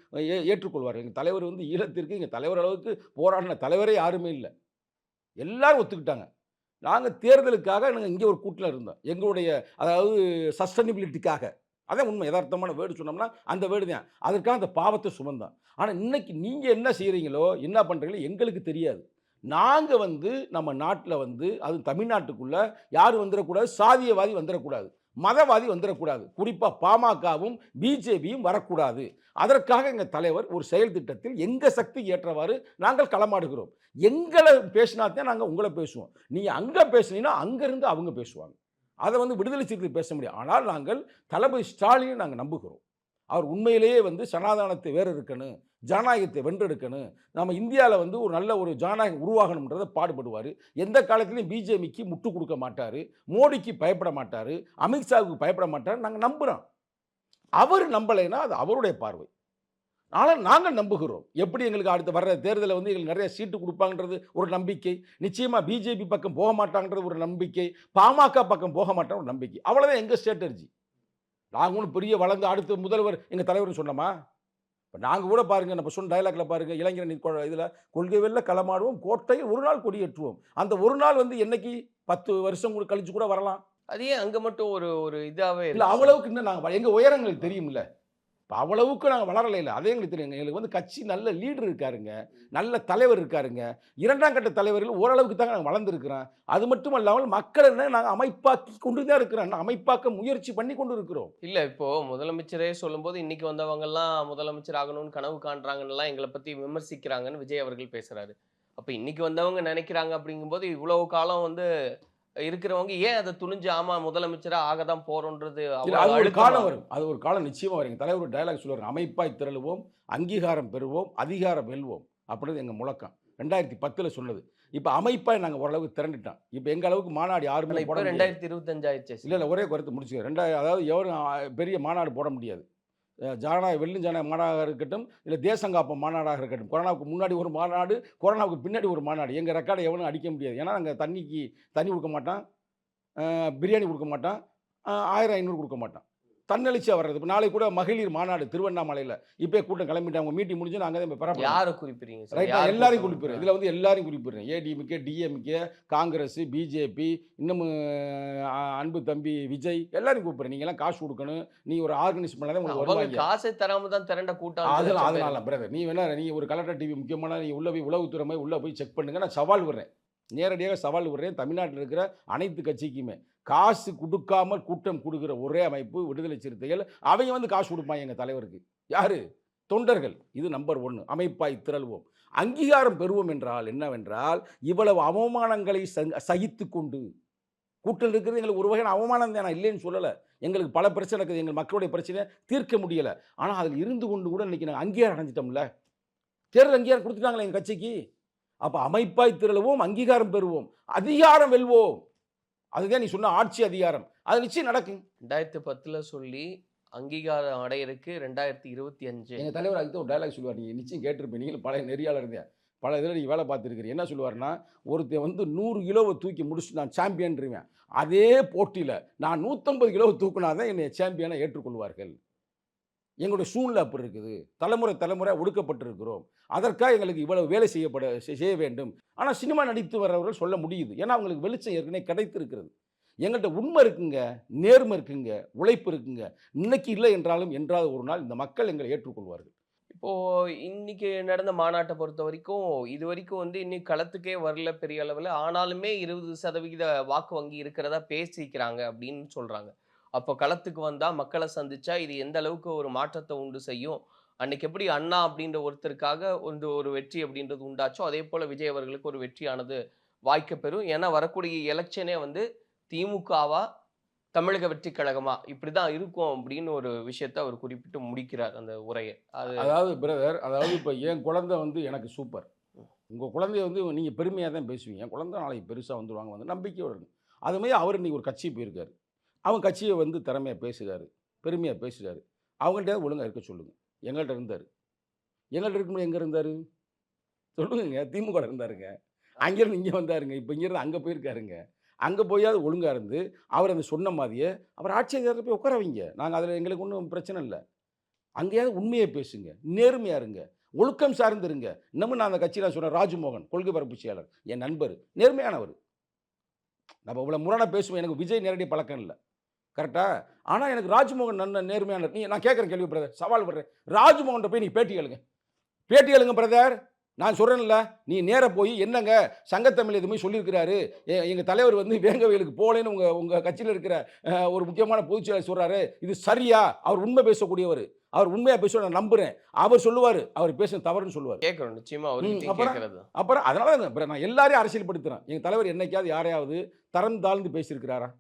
ஏற்றுக்கொள்வார்கள். எங்க தலைவர் வந்து ஈழத்திற்கு எங்க தலைவர் அளவுக்கு போராடின தலைவரே யாருமே இல்ல. எல்லாரும் ஒத்துக்கிட்டாங்க. நாங்க தேர்தலுக்காக நாங்க இங்க ஒரு கூட்டணில இருந்தோம். எங்களுடைய அதாவது சஸ்டைனபிலிட்டிக்காக. அதான் உண்மை. எதார்த்தமான வேர்டு சொன்னோம்னா, அந்த வேர்டு தான். அதற்காக அந்த பாவத்த சுமந்தோம். ஆனா, இன்னைக்கு நீங்க என்ன செய்றீங்களோ, என்ன பண்றீங்களோ எங்களுக்கு தெரியாது. நாங்க வந்து நம்ம நாட்டுல வந்து அதுவும் தமிழ்நாட்டுக்குள்ள யாரும் வந்துறக்கூடாது, சாதியவாதி வந்துறக்கூடாது, மதவாதி வந்துறக்கூடாது. குறிப்பா பாமகவும், பிஜேபியும் வரக்கூடாது. அதற்காக எங்க தலைவர் ஒரு செயல் திட்டத்தில் எங்க சக்திக்கு ஏற்றவாறு நாங்கள் களமாடுகிறோம். எங்கள பேசினா தான் நாங்க உங்கள பேசுவோம். நீங்க அங்க பேசுனீங்கன்னா, அங்கிருந்து அவங்க பேசுவாங்க. அத வந்து விடுதலை சிறுத்தைகள் பேச முடியாது. ஆனால் நாங்கள் தளபதி ஸ்டாலினை நாங்க நம்புகிறோம். அவர் உண்மையிலேயே வந்து சனாதானத்தை வேற இருக்கணும், ஜனநாயகத்தை வென்றெடுக்கணும், நம்ம இந்தியாவில் வந்து ஒரு நல்ல ஒரு ஜனநாயகம் உருவாகணும்ன்றதை பாடுபடுவார். எந்த காலத்திலையும் பிஜேபிக்கு முட்டு கொடுக்க மாட்டார், மோடிக்கு பயப்பட மாட்டார், அமித்ஷாவுக்கு பயப்பட மாட்டார். நாங்கள் நம்புகிறோம். அவர் நம்பலைன்னா அது அவருடைய பார்வை. ஆனால் நாங்கள் நம்புகிறோம். எப்படி எங்களுக்கு அடுத்து வர்ற தேர்தலில் வந்து எங்களுக்கு நிறைய சீட்டு கொடுப்பாங்கன்றது ஒரு நம்பிக்கை. நிச்சயமாக பிஜேபி பக்கம் போக மாட்டாங்கன்றது ஒரு நம்பிக்கை. பாமக பக்கம் போக மாட்டாங்க ஒரு நம்பிக்கை. அவ்வளோதான் எங்கள் ஸ்ட்ராட்டஜி. நாங்கள் ஒன்றும் பெரிய வளர்ந்து அடுத்த முதல்வர் எங்கள் தலைவர்னு சொன்னோமா? இப்போ நாங்கள் கூட பாருங்கள், நம்ம சொன்ன டைலாக்ல பாருங்கள், இளைஞரணி இதில் கொள்கை வெல்ல களமாடுவோம், கோட்டையில் ஒரு நாள் கொடியேற்றுவோம். அந்த ஒரு நாள் வந்து என்னைக்கு 10 வருஷம் கூட கழிச்சு கூட வரலாம். அது ஏன் அங்க மட்டும் ஒரு ஒரு இதாவே இல்லை, அவ்வளவுக்கு இன்னும் நாங்கள் எங்கள் உயரங்களுக்கு தெரியும்ல. இப்போ அவ்வளவுக்கு நாங்கள் வளரலை. இல்லை, அதே எங்களுக்கு தெரியுங்க. எங்களுக்கு வந்து கட்சி நல்ல லீடர் இருக்காருங்க, நல்ல தலைவர் இருக்காருங்க. 2ஆம் கட்ட தலைவர்கள் ஓரளவுக்கு தாங்க நாங்கள் வளர்ந்துருக்கிறோம். அது மட்டும் இல்லாமல் மக்கள் என்ன நாங்கள் அமைப்பாக்கி கொண்டு தான் இருக்கிறோம், அமைப்பாக்க முயற்சி பண்ணி கொண்டு இருக்கிறோம். இல்ல இப்போ முதலமைச்சரே சொல்லும்போது இன்னைக்கு வந்தவங்க எல்லாம் முதலமைச்சர் ஆகணும்னு கனவு காண்றாங்கன்னு எங்களை பத்தி விமர்சிக்கிறாங்கன்னு விஜய் அவர்கள் பேசுறாரு. அப்ப இன்னைக்கு வந்தவங்க நினைக்கிறாங்க அப்படிங்கும்போது இவ்வளவு காலம் வந்து இருக்கிறவங்க ஏன் அதை துணிஞ்சு ஆமா முதலமைச்சரா ஆகதான் போறோன்றது இல்ல, அது ஒரு காலம் வரும். அது ஒரு காலம் நிச்சயமா வரும். எங்க தலைவர் டயலாக் சொல்லுவாங்க, அமைப்பாய் திரளுவோம், அங்கீகாரம் பெறுவோம், அதிகாரம் வெல்வோம் அப்படின்னு எங்க முழக்கம் 2010 சொன்னது. இப்ப அமைப்பாய் நாங்க ஓரளவுக்கு திரண்டுட்டோம். இப்ப எங்க அளவுக்கு மாநாடு யாருமே இப்ப போட முடியாது. 2025 ஆயிடுச்சு. இல்ல ஒரே கருத்து முடிச்சுக்கிறேன். அதாவது எவரும் பெரிய மாநாடு போட முடியாது. ஜனநாயக வெள்ளி ஜனநாயக மாநாடாக இருக்கட்டும், இல்லை தேசங்காப்ப மாநாடாக இருக்கட்டும், கொரோனாவுக்கு முன்னாடி ஒரு மாநாடு, கொரோனாவுக்கு பின்னாடி ஒரு மாநாடு, எங்கள் ரெக்கார்டை எவனும் அடிக்க முடியாது. ஏன்னா நாங்கள் தண்ணி கொடுக்க மாட்டோம், பிரியாணி கொடுக்க மாட்டோம், 1500 கொடுக்க மாட்டோம். தன்னெழுச்சியாக வர்றது. இப்போ நாளைக்கு கூட மகளிர் மாநாடு திருவண்ணாமலையில் இப்போ கூட்டம் கிளம்பிட்டு அவங்க மீட்டிங் முடிஞ்சு நாங்கள் தான் பெறப்போம். யாரை குறிப்பிடுறீங்க சார்? ரைட்டா, எல்லாரையும் குறிப்பிடுறேன். இதில் வந்து எல்லாரையும் குறிப்பிடுறேன். ஏடிஎம்கே, டிஎம்கே, காங்கிரஸ், பிஜேபி, இன்னும் அன்பு தம்பி விஜய் எல்லாரையும் கூப்பிடுறேன். நீங்கள்லாம் காசு கொடுக்கணும், நீ ஒரு ஆர்கனைஸ் பண்ணாதான் உங்களுக்கு வருவாங்க. காசை தராம தான் திரண்ட கூட்டம். அதனால பிரதர், நீ வேணா நீ ஒரு கலெக்டர் டிவி முக்கியமான நீ உள்ள போய் உளவுத்துறை உள்ள போய் செக் பண்ணுங்க. நான் சவால் விடுறேன், நேரடியாக சவால் விடுறேன். தமிழ்நாட்டில் இருக்கிற அனைத்து கட்சிக்குமே காசு கொடுக்காமல் கூட்டம் கொடுக்குற ஒரே அமைப்பு விடுதலை சிறுத்தைகள். அவங்க வந்து காசு கொடுப்பாங்க எங்கள் தலைவருக்கு. யாரு? தொண்டர்கள். இது நம்பர் 1. அமைப்பாய் திரள்வோம், அங்கீகாரம் பெறுவோம் என்றால் என்னவென்றால், இவ்வளவு அவமானங்களை சகித்து கொண்டு கூட்டம் இருக்கிறது எங்களுக்கு ஒரு வகையான அவமானம் தான். நான் இல்லைன்னு சொல்லலை. எங்களுக்கு பல பிரச்சனை இருக்குது, எங்கள் மக்களுடைய பிரச்சனையை தீர்க்க முடியலை. ஆனால் அதில் இருந்து கொண்டு கூட இன்றைக்கி நாங்கள் அங்கீகாரம் அடைஞ்சிட்டோம்ல. தேர்தல் அங்கீகாரம் கொடுத்துட்டாங்களே எங்கள் கட்சிக்கு. அப்போ அமைப்பாய் திரளுவோம், அங்கீகாரம் பெறுவோம், அதிகாரம் வெல்வோம். அதுதான் நீ சொன்ன ஆட்சி அதிகாரம். அது நிச்சயம் நடக்கும். 2010 சொல்லி அங்கீகாரம் அடையிறதுக்கு 2025. எங்கள் தலைவர் அதுக்கு ஒரு டைலாக் சொல்லுவார், நீங்கள் நிச்சயம் கேட்டிருப்பீங்க. நீங்களும் பழைய நெறியாளர் இருந்தேன், பல இதில் நீங்கள் வேலை பார்த்துருக்கிறீங்க. என்ன சொல்லுவார்னா, ஒருத்தன் வந்து 100 கிலோவை தூக்கி முடிச்சுட்டு நான் சாம்பியன்ருவேன். அதே போட்டியில் நான் 150 கிலோவை தூக்குனாதான் என்னை சாம்பியனை ஏற்றுக்கொள்வார்கள். எங்களுடைய சூழ்நிலை அப்படி இருக்குது. தலைமுறை ஒடுக்கப்பட்டிருக்கிறோம். அதற்காக எங்களுக்கு இவ்வளவு வேலை செய்ய வேண்டும். ஆனால் சினிமா நடித்து வர்றவர்கள் சொல்ல முடியுது. ஏன்னா அவங்களுக்கு வெளிச்சம் ஏற்கனவே கிடைத்திருக்கிறது. எங்கள்கிட்ட உண்மை இருக்குங்க, நேர்மை இருக்குங்க, உழைப்பு இருக்குங்க. இன்னைக்கு இல்லை என்றாலும் என்றாவது ஒரு நாள் இந்த மக்கள் எங்களை ஏற்றுக்கொள்வார்கள். இப்போ இன்னைக்கு நடந்த மாநாட்டை பொறுத்த வரைக்கும் இது வரைக்கும் வந்து இன்னும் களத்துக்கே வரல பெரிய அளவில். ஆனாலுமே 20% வாக்கு வங்கி இருக்கிறதா பேசிக்கிறாங்க அப்படின்னு சொல்றாங்க. அப்போ களத்துக்கு வந்தா மக்களை சந்திச்சா இது எந்த அளவுக்கு ஒரு மாற்றத்தை உண்டு செய்யும்? அன்னைக்கு எப்படி அண்ணா அப்படின்ற ஒருத்தருக்காக ஒரு வெற்றி அப்படின்றது உண்டாச்சோ அதே போல விஜய் அவர்களுக்கு ஒரு வெற்றியானது வாய்க்க பெறும். ஏன்னா வரக்கூடிய எலெக்ஷனே வந்து திமுகவா தமிழக வெற்றி கழகமா இப்படிதான் இருக்கும் அப்படின்னு ஒரு விஷயத்த அவர் குறிப்பிட்டு முடிக்கிறார் அந்த உரையை. அது அதாவது பிரதர், அதாவது இப்போ என் குழந்தை வந்து எனக்கு சூப்பர். உங்கள் குழந்தைய வந்து நீங்கள் பெருமையாக தான் பேசுவீங்க. என் குழந்தை நாளைக்கு பெருசாக வந்துடுவாங்க, வந்து நம்பிக்கையோடு இருக்கும். அதுமாதிரி அவர் இன்னைக்கு ஒரு கட்சி போயிருக்காரு. அவங்க கட்சியை வந்து திறமையாக பேசுகிறாரு, பெருமையாக பேசுகிறாரு. அவங்கள்ட்ட ஒழுங்காக இருக்க சொல்லுங்கள். எங்கள்கிட்ட இருந்தார். எங்கள்கிட்ட இருக்கும்போது எங்கே இருந்தார் சொல்லுங்க. திமுக இருந்தாருங்க. அங்கேருந்து இங்கே வந்தாருங்க. இப்போ இங்கேருந்து அங்கே போயிருக்காருங்க. அங்கே போயாவது ஒழுங்காக இருந்து அவர் அந்த சொன்ன மாதிரியே அவர் ஆட்சி அதிகாரத்தில் போய் உட்கார வைங்க. நாங்கள் அதில் எங்களுக்கு ஒன்றும் பிரச்சனை இல்லை. அங்கேயாவது உண்மையை பேசுங்க, நேர்மையாக இருங்க, ஒழுக்கம் சார்ந்து இருங்க. இன்னமும் நான் அந்த கட்சியில் சொன்னேன், ராஜ்மோகன் கொள்கை பரப்பு செயலர், என் நண்பர், நேர்மையானவர். நம்ம இவ்வளோ முரணாக பேசுவோம். எனக்கு விஜய் நேரடி பழக்கம் இல்லை, கரெக்டா? ஆனால் எனக்கு ராஜ்மோகன் நேர்மையான. நான் கேட்குறேன் கேள்வி பிரதர், சவால் படுறேன். ராஜ்மோகன் போய் நீ பேட்டி கேளுங்க பிரதர். நான் சொல்கிறேன்ல, நீ நேராக போய் என்னங்க சங்கத்தமிழ் எதுவுமே சொல்லியிருக்கிறாரு, எங்கள் தலைவர் வந்து வேங்கவயலுக்கு போகலன்னு உங்கள் கட்சியில் இருக்கிற ஒரு முக்கியமான பொதுச்செயலாளர் சொல்கிறாரு, இது சரியா? அவர் உண்மை பேசக்கூடியவர், அவர் உண்மையாக பேச நான் நம்புகிறேன். அவர் சொல்லுவார், அவர் பேச தவறுன்னு சொல்லுவார். கேட்குறோம் நிச்சயமா. அப்புறம் அதனால நான் எல்லாரையும் அரசியல்படுத்துகிறேன். எங்கள் தலைவர் என்னைக்காவது யாரையாவது தரம் தாழ்ந்து பேசியிருக்கிறாரா?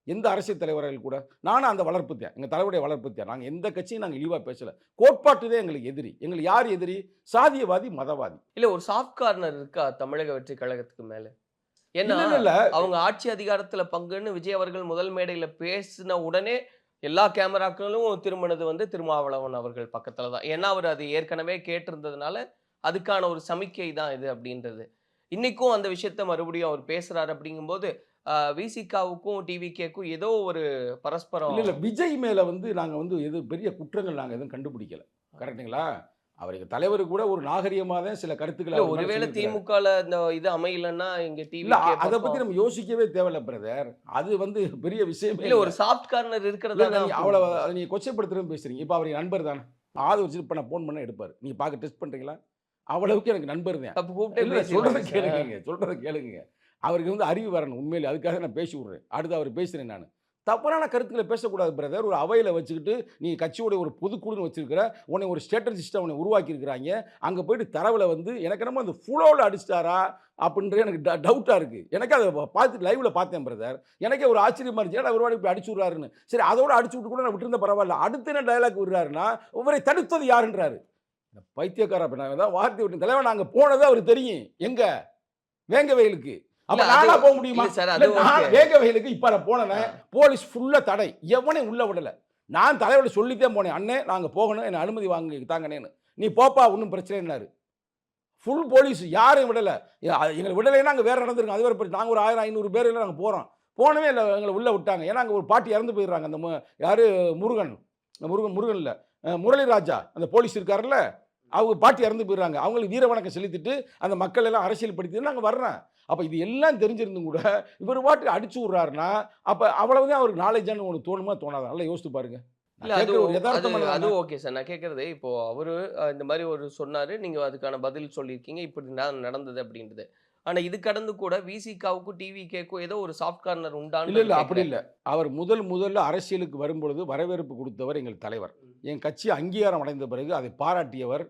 எந்த அரசியல் தலைவர்கள் கூட? நானும் அந்த வளர்ப்பு தான், எங்கள் தலைவருடைய வளர்ப்பு தான். நாங்கள் எந்த கட்சியும் நாங்கள் இழிவாக பேசலை. கோட்பாட்டு தான் எங்களுக்கு எதிரி. எங்களுக்கு யார் எதிரி? சாதியவாதி, மதவாதி. இல்லை, ஒரு சாஃப்ட் கார்னர் இருக்கா தமிழக வெற்றி கழகத்துக்கு மேலே? ஏன்னா அவங்க ஆட்சி அதிகாரத்துல பங்குன்னு விஜய் அவர்கள் முதல் மேடையில் பேசின உடனே எல்லா கேமராக்களும் திரும்பினது வந்து திருமாவளவன் அவர்கள் பக்கத்துல தான். ஏன்னா அவர் அது ஏற்கனவே கேட்டிருந்ததுனால அதுக்கான ஒரு சமிக்கை தான் இது அப்படின்றது. இன்னைக்கும் அந்த விஷயத்த மறுபடியும் அவர் பேசுறாரு. அப்படிங்கும்போது விசிகாவுக்கும் டிவிகேக்கும் ஏதோ ஒரு பரஸ்பரம் இல்லை, விஜய் மேலே வந்து நாங்கள் வந்து எதுவும் பெரிய குற்றங்கள் நாங்கள் எதுவும் கண்டுபிடிக்கல, கரெக்டுங்களா? அவர் எங்கள் தலைவர் கூட ஒரு நாகரிகமாக தான் சில கருத்துக்களை, ஒருவேளை திமுகல இந்த இது அமையலன்னா இங்க டிவி அதை பற்றி நம்ம யோசிக்கவே தேவையில்ல பிரதர். அது வந்து பெரிய விஷயமே இல்லை. ஒரு சாஃப்ட் கார்னர் இருக்கிறதா அவ்வளோ நீங்கள் கொச்சைப்படுத்துறதுன்னு பேசுறீங்க. இப்போ அவர் நண்பர் தானே, ஆது வச்சு இப்போ நான் ஃபோன் பண்ண எடுப்பார். நீங்கள் பார்க்க டெஸ்ட் பண்ணுறீங்களா? அவ்வளவுக்கு எனக்கு நண்பர் தான். சொல்கிறத கேளுங்க. அவருக்கு வந்து அறிவு வரணும் உண்மையிலே. அதுக்காக நான் பேசி விட்றேன். அடுத்து அவர் பேசுகிறேன். நான் தப்பான கருத்துக்களை பேசக்கூடாது பிரதர். ஒரு அவையில் வச்சுக்கிட்டு நீ கட்சியோடைய ஒரு பொதுக்குழுன்னு வச்சிருக்கிற, உன்னை ஒரு ஸ்ட்ராட்டஜிஸ்ட்டாக உன்னை உருவாக்கி இருக்கிறாங்க. அங்கே போயிட்டு தரவில் வந்து எனக்கு என்னமோ அந்த ஃபுல்லோவில் அடிச்சிட்டாரா அப்படின்ற எனக்கு டவுட்டாக இருக்குது. எனக்கு அதை பார்த்துட்டு லைவில் பார்த்தேன் பிரதர். எனக்கே ஒரு ஆச்சரியமாக இருந்துச்சு, ஏன்னா ஒருவாடி இப்படி அடிச்சு விட்றாருன்னு. சரி, அதோட அடிச்சு விட்டு கூட நான் விட்டுருந்த பரவாயில்ல. அடுத்து என்ன டயலாக் விடுறாருன்னா, ஒவ்வொரு தடுத்தது யாருன்றாரு. பைத்தியக்கார நான் தான் வார்த்தை விட்டு தலைவர். நாங்கள் போனது அவருக்கு தெரியும், எங்க வேங்கவயலுக்கு. அப்ப நானா போக முடியுமா? வேங்கவயலுக்கு இப்ப நான் போனேன், போலீஸ் ஃபுல்லா தடை, எவனே உள்ள விடல. நான் தலைவரை சொல்லித்தான் போனேன், அண்ணே நாங்க போகணும், என்ன அனுமதி வாங்க தாங்கண்ணேன்னு. நீ போப்பா, ஒன்றும் பிரச்சனைன்னாரு. ஃபுல் போலீஸ், யாரையும் விடல. எங்களை விடலைன்னா அங்கே வேற நடந்திருக்கும். அது வேறு நாங்கள் ஒரு 1000-500 பேர் இல்லை நாங்கள் போகிறோம். போனவே இல்லை, எங்களை உள்ளே விட்டாங்க. ஏன்னா அங்கே ஒரு பாட்டி இறந்து போயிடுறாங்க. அந்த யார் முருகன் இல்லை முரளிராஜா, அந்த போலீஸ் இருக்காருல்ல, அவங்க பாட்டி இறந்து போயிடுறாங்க. அவங்களுக்கு வீர வணக்கம் செலுத்திட்டு அந்த மக்கள் எல்லாம் அரசியல்படுத்தி நாங்கள் வர்றோம். அப்போ இது எல்லாம் தெரிஞ்சிருந்தும் கூட இவர் பாட்டு அடிச்சு விட்றாருன்னா, அப்போ அவ்வளவுதான் அவருக்கு நாலேஜானு ஒன்று தோணுமா தோணாதான்? நல்லா யோசித்து பாருங்க. அது ஓகே சார். நான் கேட்கறது, இப்போ அவரு இந்த மாதிரி ஒரு சொன்னாரு, நீங்க அதுக்கான பதில் சொல்லியிருக்கீங்க, இப்படி நடந்தது அப்படின்றது. ஆனா இது கடந்து கூட விசிகாவுக்கும் டிவிகேக்கும் ஏதோ ஒரு சாஃப்ட் கார்னர் உண்டான? இல்லை, அப்படி இல்லை. அவர் முதல்ல அரசியலுக்கு வரும்பொழுது வரவேற்பு கொடுத்தவர் எங்கள் தலைவர். என் கட்சி அங்கீகாரம் அடைந்த பிறகு அதை பாராட்டியவர்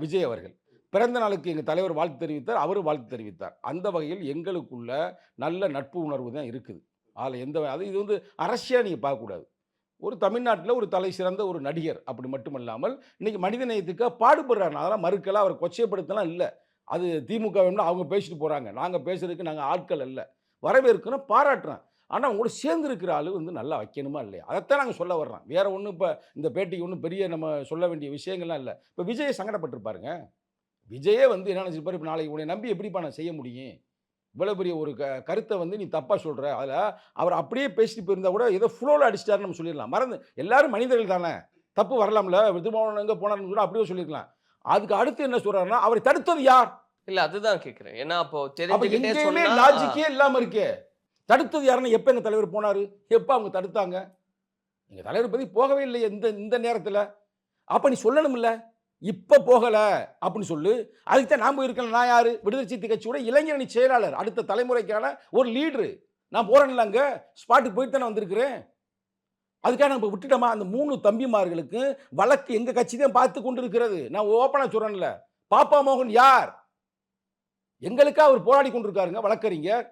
விஜய் அவர்கள். பிறந்த நாளுக்கு எங்கள் தலைவர் வாழ்த்து தெரிவித்தார், அவரும் வாழ்த்து தெரிவித்தார். அந்த வகையில் எங்களுக்குள்ள நல்ல நட்பு உணர்வு தான் இருக்குது. அதில் இது வந்து அரசியலாக நீங்கள் பார்க்கக்கூடாது. ஒரு தமிழ்நாட்டில் ஒரு தலை சிறந்த ஒரு நடிகர் அப்படி மட்டுமல்லாமல் இன்றைக்கி மனித நேயத்துக்காக பாடுபடுறாரு. அதெல்லாம் மறுக்கலாம், அவரை கொச்சைப்படுத்தலாம் இல்லை. அது திமுக வேணும்னா அவங்க பேசிட்டு போகிறாங்க. நாங்கள் பேசுறதுக்கு நாங்கள் ஆட்கள் அல்ல. வரவேற்கணும், பாராட்டுறோம். ஆனால் உங்களோட சேர்ந்து இருக்கிற ஆள் வந்து நல்லா வைக்கணுமா இல்லையா, அதைத்தான் நாங்கள் சொல்ல வர்றோம். வேறு ஒன்றும் இப்போ இந்த பேட்டிக்கு ஒன்றும் பெரிய நம்ம சொல்ல வேண்டிய விஷயங்கள்லாம் இல்லை. இப்போ விஜயை சங்கடப்பட்டிருப்பாருங்க. விஜயே வந்து என்ன நினச்சிருப்பாரு, இப்போ நாளைக்கு உன்னை நம்பி எப்படிப்பா நான் செய்ய முடியும், இவ்வளோ பெரிய ஒரு கருத்தை வந்து நீ தப்பாக சொல்கிற. அதில் அவர் அப்படியே பேசிட்டு போயிருந்தா கூட ஏதோ ஃப்ளோவில் அடிச்சிட்டாருன்னு நம்ம சொல்லிடலாம். மறந்து எல்லாரும் மனிதர்கள் தானே, தப்பு வரலாம்ல, விருதுமாவன் எங்கே போனார்னு கூட அப்படியே சொல்லியிருக்கலாம். அதுக்கு அடுத்து என்ன சொல்கிறாருன்னா, அவரை தடுத்தது யார்? இல்லை, அதுதான் கேட்குறேன். ஏன்னா அப்போ எங்கேயுமே லாஜிக்கே இல்லாமல் இருக்கே. தடுத்தது யாருன்னு எப்போ எங்கள் தலைவர் போனார், எப்போ அவங்க தடுத்தாங்க? எங்கள் தலைவர் பற்றி போகவே இல்லை இந்த நேரத்தில். அப்போ நீ சொல்லணும்ல, இப்போ போகலை அப்படின்னு சொல்லு. அதுக்கு தான் நான் போயிருக்கேன். நான் யார்? விடுதலை சிறுத்தை கட்சியோட இளைஞரணி செயலாளர், அடுத்த தலைமுறைக்கான ஒரு லீடரு. நான் போகிறேன்ல, அங்கே ஸ்பாட்டுக்கு போயிட்டு தானே வந்திருக்கிறேன். அதுக்காக நம்ம விட்டுட்டோமா? அந்த 3 தம்பிமார்களுக்கு வழக்கு எங்கள் கட்சி தான் பார்த்து கொண்டு இருக்கிறது. நான் ஓப்பனாக சொல்கிறேன்ல, பாப்பா மோகன் யார்? எங்களுக்காக அவர் போராடி கொண்டிருக்காருங்க, வழக்கறிஞர்.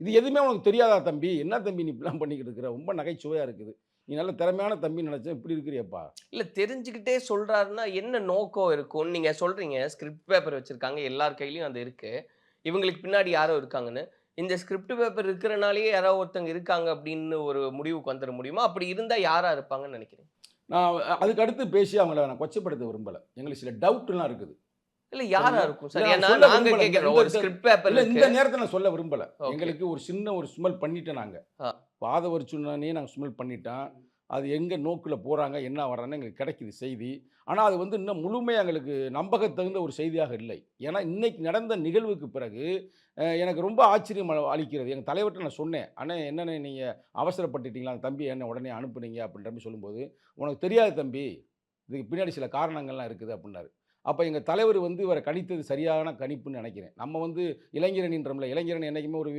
இது எதுவுமே உனக்கு தெரியாதா தம்பி? என்ன தம்பி நீ இப்படிலாம் பண்ணிக்கிட்டு இருக்கிற? ரொம்ப நகைச்சுவையாக இருக்குது. நீ நல்ல திறமையான தம்பி நினச்சேன், இப்படி இருக்கிறியப்பா. இல்ல தெரிஞ்சுக்கிட்டே சொல்றாருன்னா என்ன நோக்கம் இருக்கும்? நீங்க சொல்றீங்க ஸ்கிரிப்ட் பேப்பர் வச்சிருக்காங்க, எல்லார் கையிலயும் அது இருக்கு. இவங்களுக்கு பின்னாடி யாரோ இருக்காங்கன்னு. இந்த ஸ்கிரிப்ட் பேப்பர் இருக்கிறனாலேயே யாராவது ஒருத்தங்க இருக்காங்க அப்படின்னு ஒரு முடிவுக்கு வந்துட முடியுமா? அப்படி இருந்தா யாரா இருப்பாங்கன்னு நினைக்கிறீங்க? நான் அதுக்கு அடுத்து பேசி அவங்கள நான் கொச்சப்படுத்த விரும்பலை. எங்களுக்கு சில டவுட்லாம் இருக்குது. இல்ல யாரா இருக்கும் சார்? இல்ல, ஏன்னா சொல்ல நாங்க விரும்பல. கேக்குறோம் ஒரு இந்த- ஸ்கிரிப்ட் பேப்பர் இல்ல, இருக்கு. இந்த நேரத்தில் நான் சொல்ல விரும்பலை. Okay. எங்களுக்கு ஒரு சின்ன ஒரு ஸ்மெல் பண்ணிட்டோம். நாங்கள் ஆ. பாதவரிச்சுனே நாங்கள் ஸ்மெல் பண்ணிட்டோம். அது எங்கே நோக்கில் போகிறாங்க, என்ன வர்றான்னு எங்களுக்கு கிடைக்குது செய்தி. ஆனால் அது வந்து இன்னும் முழுமையாக எங்களுக்கு நம்பகத்தகுந்த ஒரு செய்தியாக இல்லை. ஏன்னா இன்னைக்கு நடந்த நிகழ்வுக்கு பிறகு எனக்கு ரொம்ப ஆச்சரியம் அளிக்கிறது. எங்கள் தலைவர்கிட்ட நான் சொன்னேன், அண்ணே என்னண்ணே நீங்கள் அவசரப்பட்டுட்டீங்களா, அந்த தம்பி என்ன உடனே அனுப்புனீங்க அப்படின்ற மாதிரி சொல்லும்போது, உனக்கு தெரியாது தம்பி, இதுக்கு பின்னாடி சில காரணங்கள்லாம் இருக்குது அப்படின்னாரு. அப்போ எங்கள் தலைவர் வந்து இவரை கணித்தது சரியான கணிப்புன்னு நினைக்கிறேன். நம்ம வந்து இளைஞரணின்றோம்ல, இளைஞரணி என்றைக்குமே ஒரு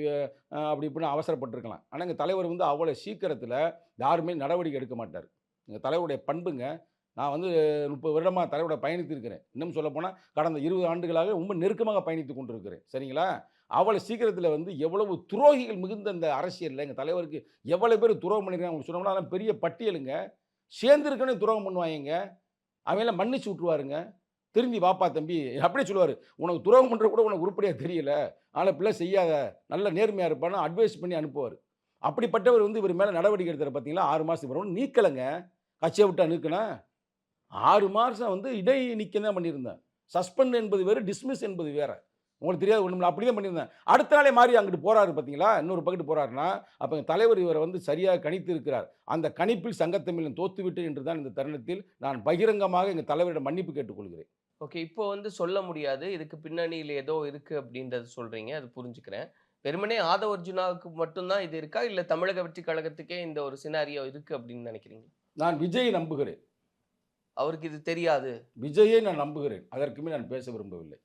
அப்படி இப்படின்னு அவசரப்பட்டிருக்கலாம். ஆனால் எங்கள் தலைவர் வந்து அவ்வளோ சீக்கிரத்தில் யாருமே நடவடிக்கை எடுக்க மாட்டார். எங்கள் தலைவருடைய பண்புங்க. நான் வந்து 30 வருடமாக தலைவரோட பயணித்திருக்கிறேன். இன்னும் சொல்லப்போனால் கடந்த 20 ஆண்டுகளாக ரொம்ப நெருக்கமாக பயணித்து கொண்டிருக்கிறேன். சரிங்களா? அவ்வளோ சீக்கிரத்தில் வந்து எவ்வளவு துரோகிகள் மிகுந்த இந்த அரசியலில் எங்கள் தலைவருக்கு எவ்வளோ பேர் துரோகம் பண்ணியிருக்காங்க சொன்னோம்னா, அதெல்லாம் பெரிய பட்டியலுங்க. சேர்ந்துருக்கனே துரோகம் பண்ணுவாங்க. அவங்களாம் மன்னிச்சு விட்ருவாருங்க. திரும்பி வாப்பா தம்பி அப்படியே சொல்லுவார். உனக்கு துரோகம் பண்ணுற கூட உனக்கு உருப்படியாக தெரியல, ஆனால் பிள்ளை செய்யாத, நல்ல நேர்மையாக இருப்பான்னு அட்வைஸ் பண்ணி அனுப்புவார். அப்படிப்பட்டவர் வந்து இவர் மேலே நடவடிக்கை எடுத்தார். பார்த்தீங்களா? 6 மாதத்துக்கு வரும் நீக்கலைங்க. கட்சியை விட்டா நீக்கினா 6 மாதம் வந்து இடை நீக்கம் தான் பண்ணியிருந்தேன். சஸ்பெண்ட் என்பது வேறு, டிஸ்மிஸ் என்பது வேறு. உங்களுக்கு தெரியாது ஒன்றும். அப்படி தான் பண்ணியிருந்தேன். அடுத்த நாளே மாறி அங்கிட்டு போகிறாரு. பார்த்தீங்களா? இன்னொரு பக்கத்து போகிறாருன்னா அப்போ எங்கள் தலைவர் இவரை வந்து சரியாக கணித்து இருக்கிறார். அந்த கணிப்பில் சங்கத்தமிழன் தோத்துவிட்டு என்று தான் இந்த தருணத்தில் நான் பகிரங்கமாக எங்கள் தலைவரிடம் மன்னிப்பு கேட்டுக்கொள்கிறேன். ஓகே. இப்போ வந்து சொல்ல முடியாது. இதுக்கு பின்னணியில ஏதோ இருக்கு அப்படின்றத சொல்றீங்க. அது புரிஞ்சுக்கிறேன். வெறுமனே ஆதவ அர்ஜுனாவுக்கு மட்டும்தான் இது இருக்கா? இல்ல தமிழக வெற்றி கழகத்துக்கே இந்த ஒரு சினாரியோ இருக்கு அப்படின்னு நினைக்கிறீங்க? நான் விஜயை நம்புகிறேன். அவருக்கு இது தெரியாது. விஜயை நான் நம்புகிறேன். அதற்குமே நான் பேச விரும்பவில்லை.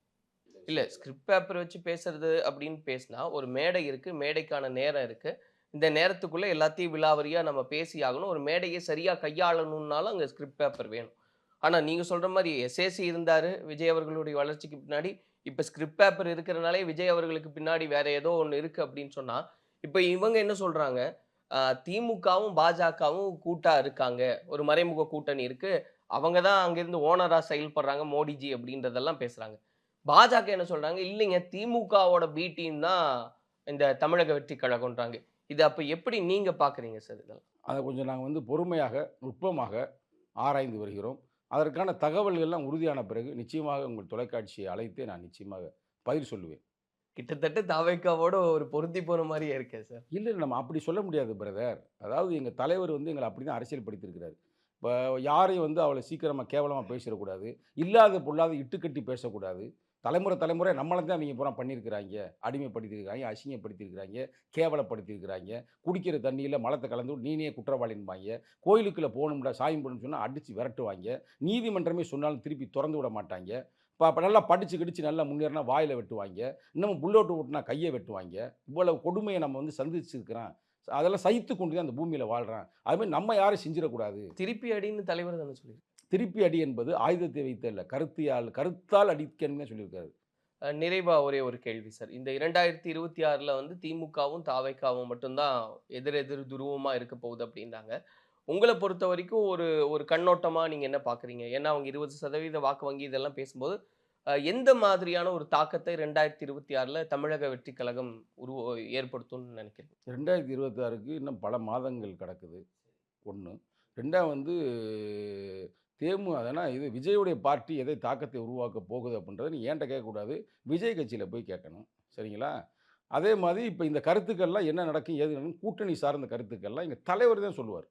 இல்ல ஸ்கிரிப்ட் பேப்பர் வச்சு பேசுறது அப்படின்னு பேசினா ஒரு மேடை இருக்கு, மேடைக்கான நேரம் இருக்கு. இந்த நேரத்துக்குள்ள எல்லாத்தையும் விலாவரியா நம்ம பேசி ஆகணும். ஒரு மேடையை சரியா கையாளணும்னாலும் அங்க ஸ்கிரிப்ட் பேப்பர் வேணும். ஆனா நீங்க சொல்ற மாதிரி எஸ்ஏசி இருந்தாரு விஜய் அவர்களுடைய வளர்ச்சிக்கு பின்னாடி. இப்ப ஸ்கிரிப்ட் பேப்பர் இருக்கிறனாலே விஜய் அவர்களுக்கு பின்னாடி வேற ஏதோ ஒன்று இருக்கு அப்படின்னு சொன்னா, இப்ப இவங்க என்ன சொல்றாங்க? திமுகவும் பாஜகவும் கூட்டா இருக்காங்க, ஒரு மறைமுக கூட்டணி இருக்கு, அவங்க தான் அங்கிருந்து ஓனரா செயல்படுறாங்க மோடிஜி அப்படின்றதெல்லாம் பேசுறாங்க. பாஜக என்ன சொல்றாங்க? இல்லைங்க திமுகவோட பி டீம் தான் இந்த தமிழக வெற்றி கழகம்ன்றாங்க. இது அப்ப எப்படி நீங்க பாக்குறீங்க சார் இதெல்லாம்? அதை கொஞ்சம் நாங்கள் வந்து பொறுமையாக நுட்பமாக ஆராய்ந்து வருகிறோம். அதற்கான தகவல்கள்லாம் உறுதியான பிறகு நிச்சயமாக உங்கள் தொலைக்காட்சியை அழைத்து நான் நிச்சயமாக பதில் சொல்லுவேன். கிட்டத்தட்ட தாவேக்காவோட ஒரு பொருந்தி போன மாதிரியே இருக்கே சார். இல்லை, நம்ம அப்படி சொல்ல முடியாது பிரதர். அதாவது எங்கள் தலைவர் வந்து எங்களை அப்படி தான் அரசியல் படுத்தியிருக்கிறார். இப்போ யாரையும் வந்து அவளை சீக்கிரமாக கேவலமாக பேசிடக்கூடாது, இல்லாத பொல்லாத இட்டுக்கட்டி பேசக்கூடாது. தலைமுறை நம்மளை தான் நீங்கள் பூரா பண்ணியிருக்கிறாங்க, அடிமைப்படுத்தியிருக்கிறாங்க, அசிங்கப்படுத்தியிருக்கிறாங்க, கேவலப்படுத்தியிருக்கிறாங்க. குடிக்கிற தண்ணியில் மலத்தை கலந்து நீனே குற்றவாளின்பாங்க. கோயிலுக்குள்ளே போகணும்டா சாயம் போகணும்னு சொன்னால் அடித்து விரட்டுவாங்க. நீதிமன்றமே சொன்னாலும் திருப்பி திறந்து விட மாட்டாங்க. இப்போ நல்லா படித்து கிடிச்சு நல்லா முன்னேறினா வாயில் வெட்டுவாங்க. இன்னமும் புல்லோட்டு ஓட்டுனா கையை வெட்டுவாங்க. இவ்வளவு கொடுமையை நம்ம வந்து சந்திச்சிருக்கிறோம். அதெல்லாம் சகித்து கொண்டு தான் அந்த பூமியில் வாழ்கிறோம். அதுமாதிரி நம்ம யாரும் செஞ்சிடக்கூடாது. திருப்பி அடின்னு தலைவர் தானே சொல்லி. திருப்பி அடி என்பது ஆயுதத்தை வைத்த இல்லை, கருத்தால் அடிக்கணும்னு சொல்லியிருக்காரு. நிறைவா ஒரே ஒரு கேள்வி சார். இந்த 2026ல் வந்து திமுகவும் தாவேக்காவும் மட்டும்தான் எதிர் துருவமா இருக்க போகுது அப்படின்றாங்க. உங்களை பொறுத்த வரைக்கும் ஒரு கண்ணோட்டமா நீங்க என்ன பாக்குறீங்க? ஏன்னா அவங்க 20% வாக்கு வங்கி இதெல்லாம் பேசும்போது எந்த மாதிரியான ஒரு தாக்கத்தை 2026ல் தமிழக வெற்றி கழகம் ஏற்படுத்தும்னு நினைக்கிறேன்? 2026க்கு இன்னும் பல மாதங்கள் கிடக்குது. 1. 2 வந்து அதனால் இது விஜயுடைய பார்ட்டி எதை தாக்கத்தை உருவாக்க போகுது அப்படின்றத நீ ஏன்ட்ட கேட்கக்கூடாது, விஜய் கட்சியில் போய் கேட்கணும். சரிங்களா? அதே மாதிரி இப்போ இந்த கருத்துக்கள்லாம் என்ன நடக்கும் ஏது நடக்கும் கூட்டணி சார்ந்த கருத்துக்கள்லாம் எங்கள் தலைவர் தான் சொல்லுவார்.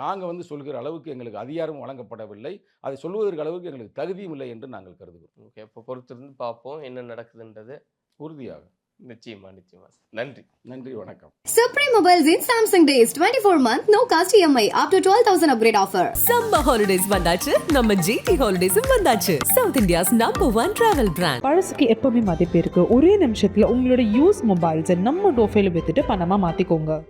நாங்கள் வந்து சொல்கிற அளவுக்கு எங்களுக்கு அதிகாரம் வழங்கப்படவில்லை, அதை சொல்வதற்கு அளவுக்கு எங்களுக்கு தகுதியும் இல்லை என்று நாங்கள் கருதுகிறோம். ஓகே. இப்போ பொறுத்திருந்து பார்ப்போம் என்ன நடக்குதுன்றது. உறுதியாக. நிச்சயமா நிச்சயமா. நன்றி. நன்றி, வணக்கம். Supreme Mobiles in Samsung Days 24-month no cost EMI up to 12,000 upgrade offer. Summer holidays வந்தாச்சு, நம்ம ஜிடி ஹாலிடேஸும் வந்தாச்சு. South India's number 1 travel brand. பழசுக்கு எப்பவுமே மதிப்பு இருக்கு. ஒரே நிமிஷத்துல உங்களோட யூஸ் மொபைல்ஸை நம்ம டோஃபைல வித்துட்டு பணமா மாத்திக்கோங்க.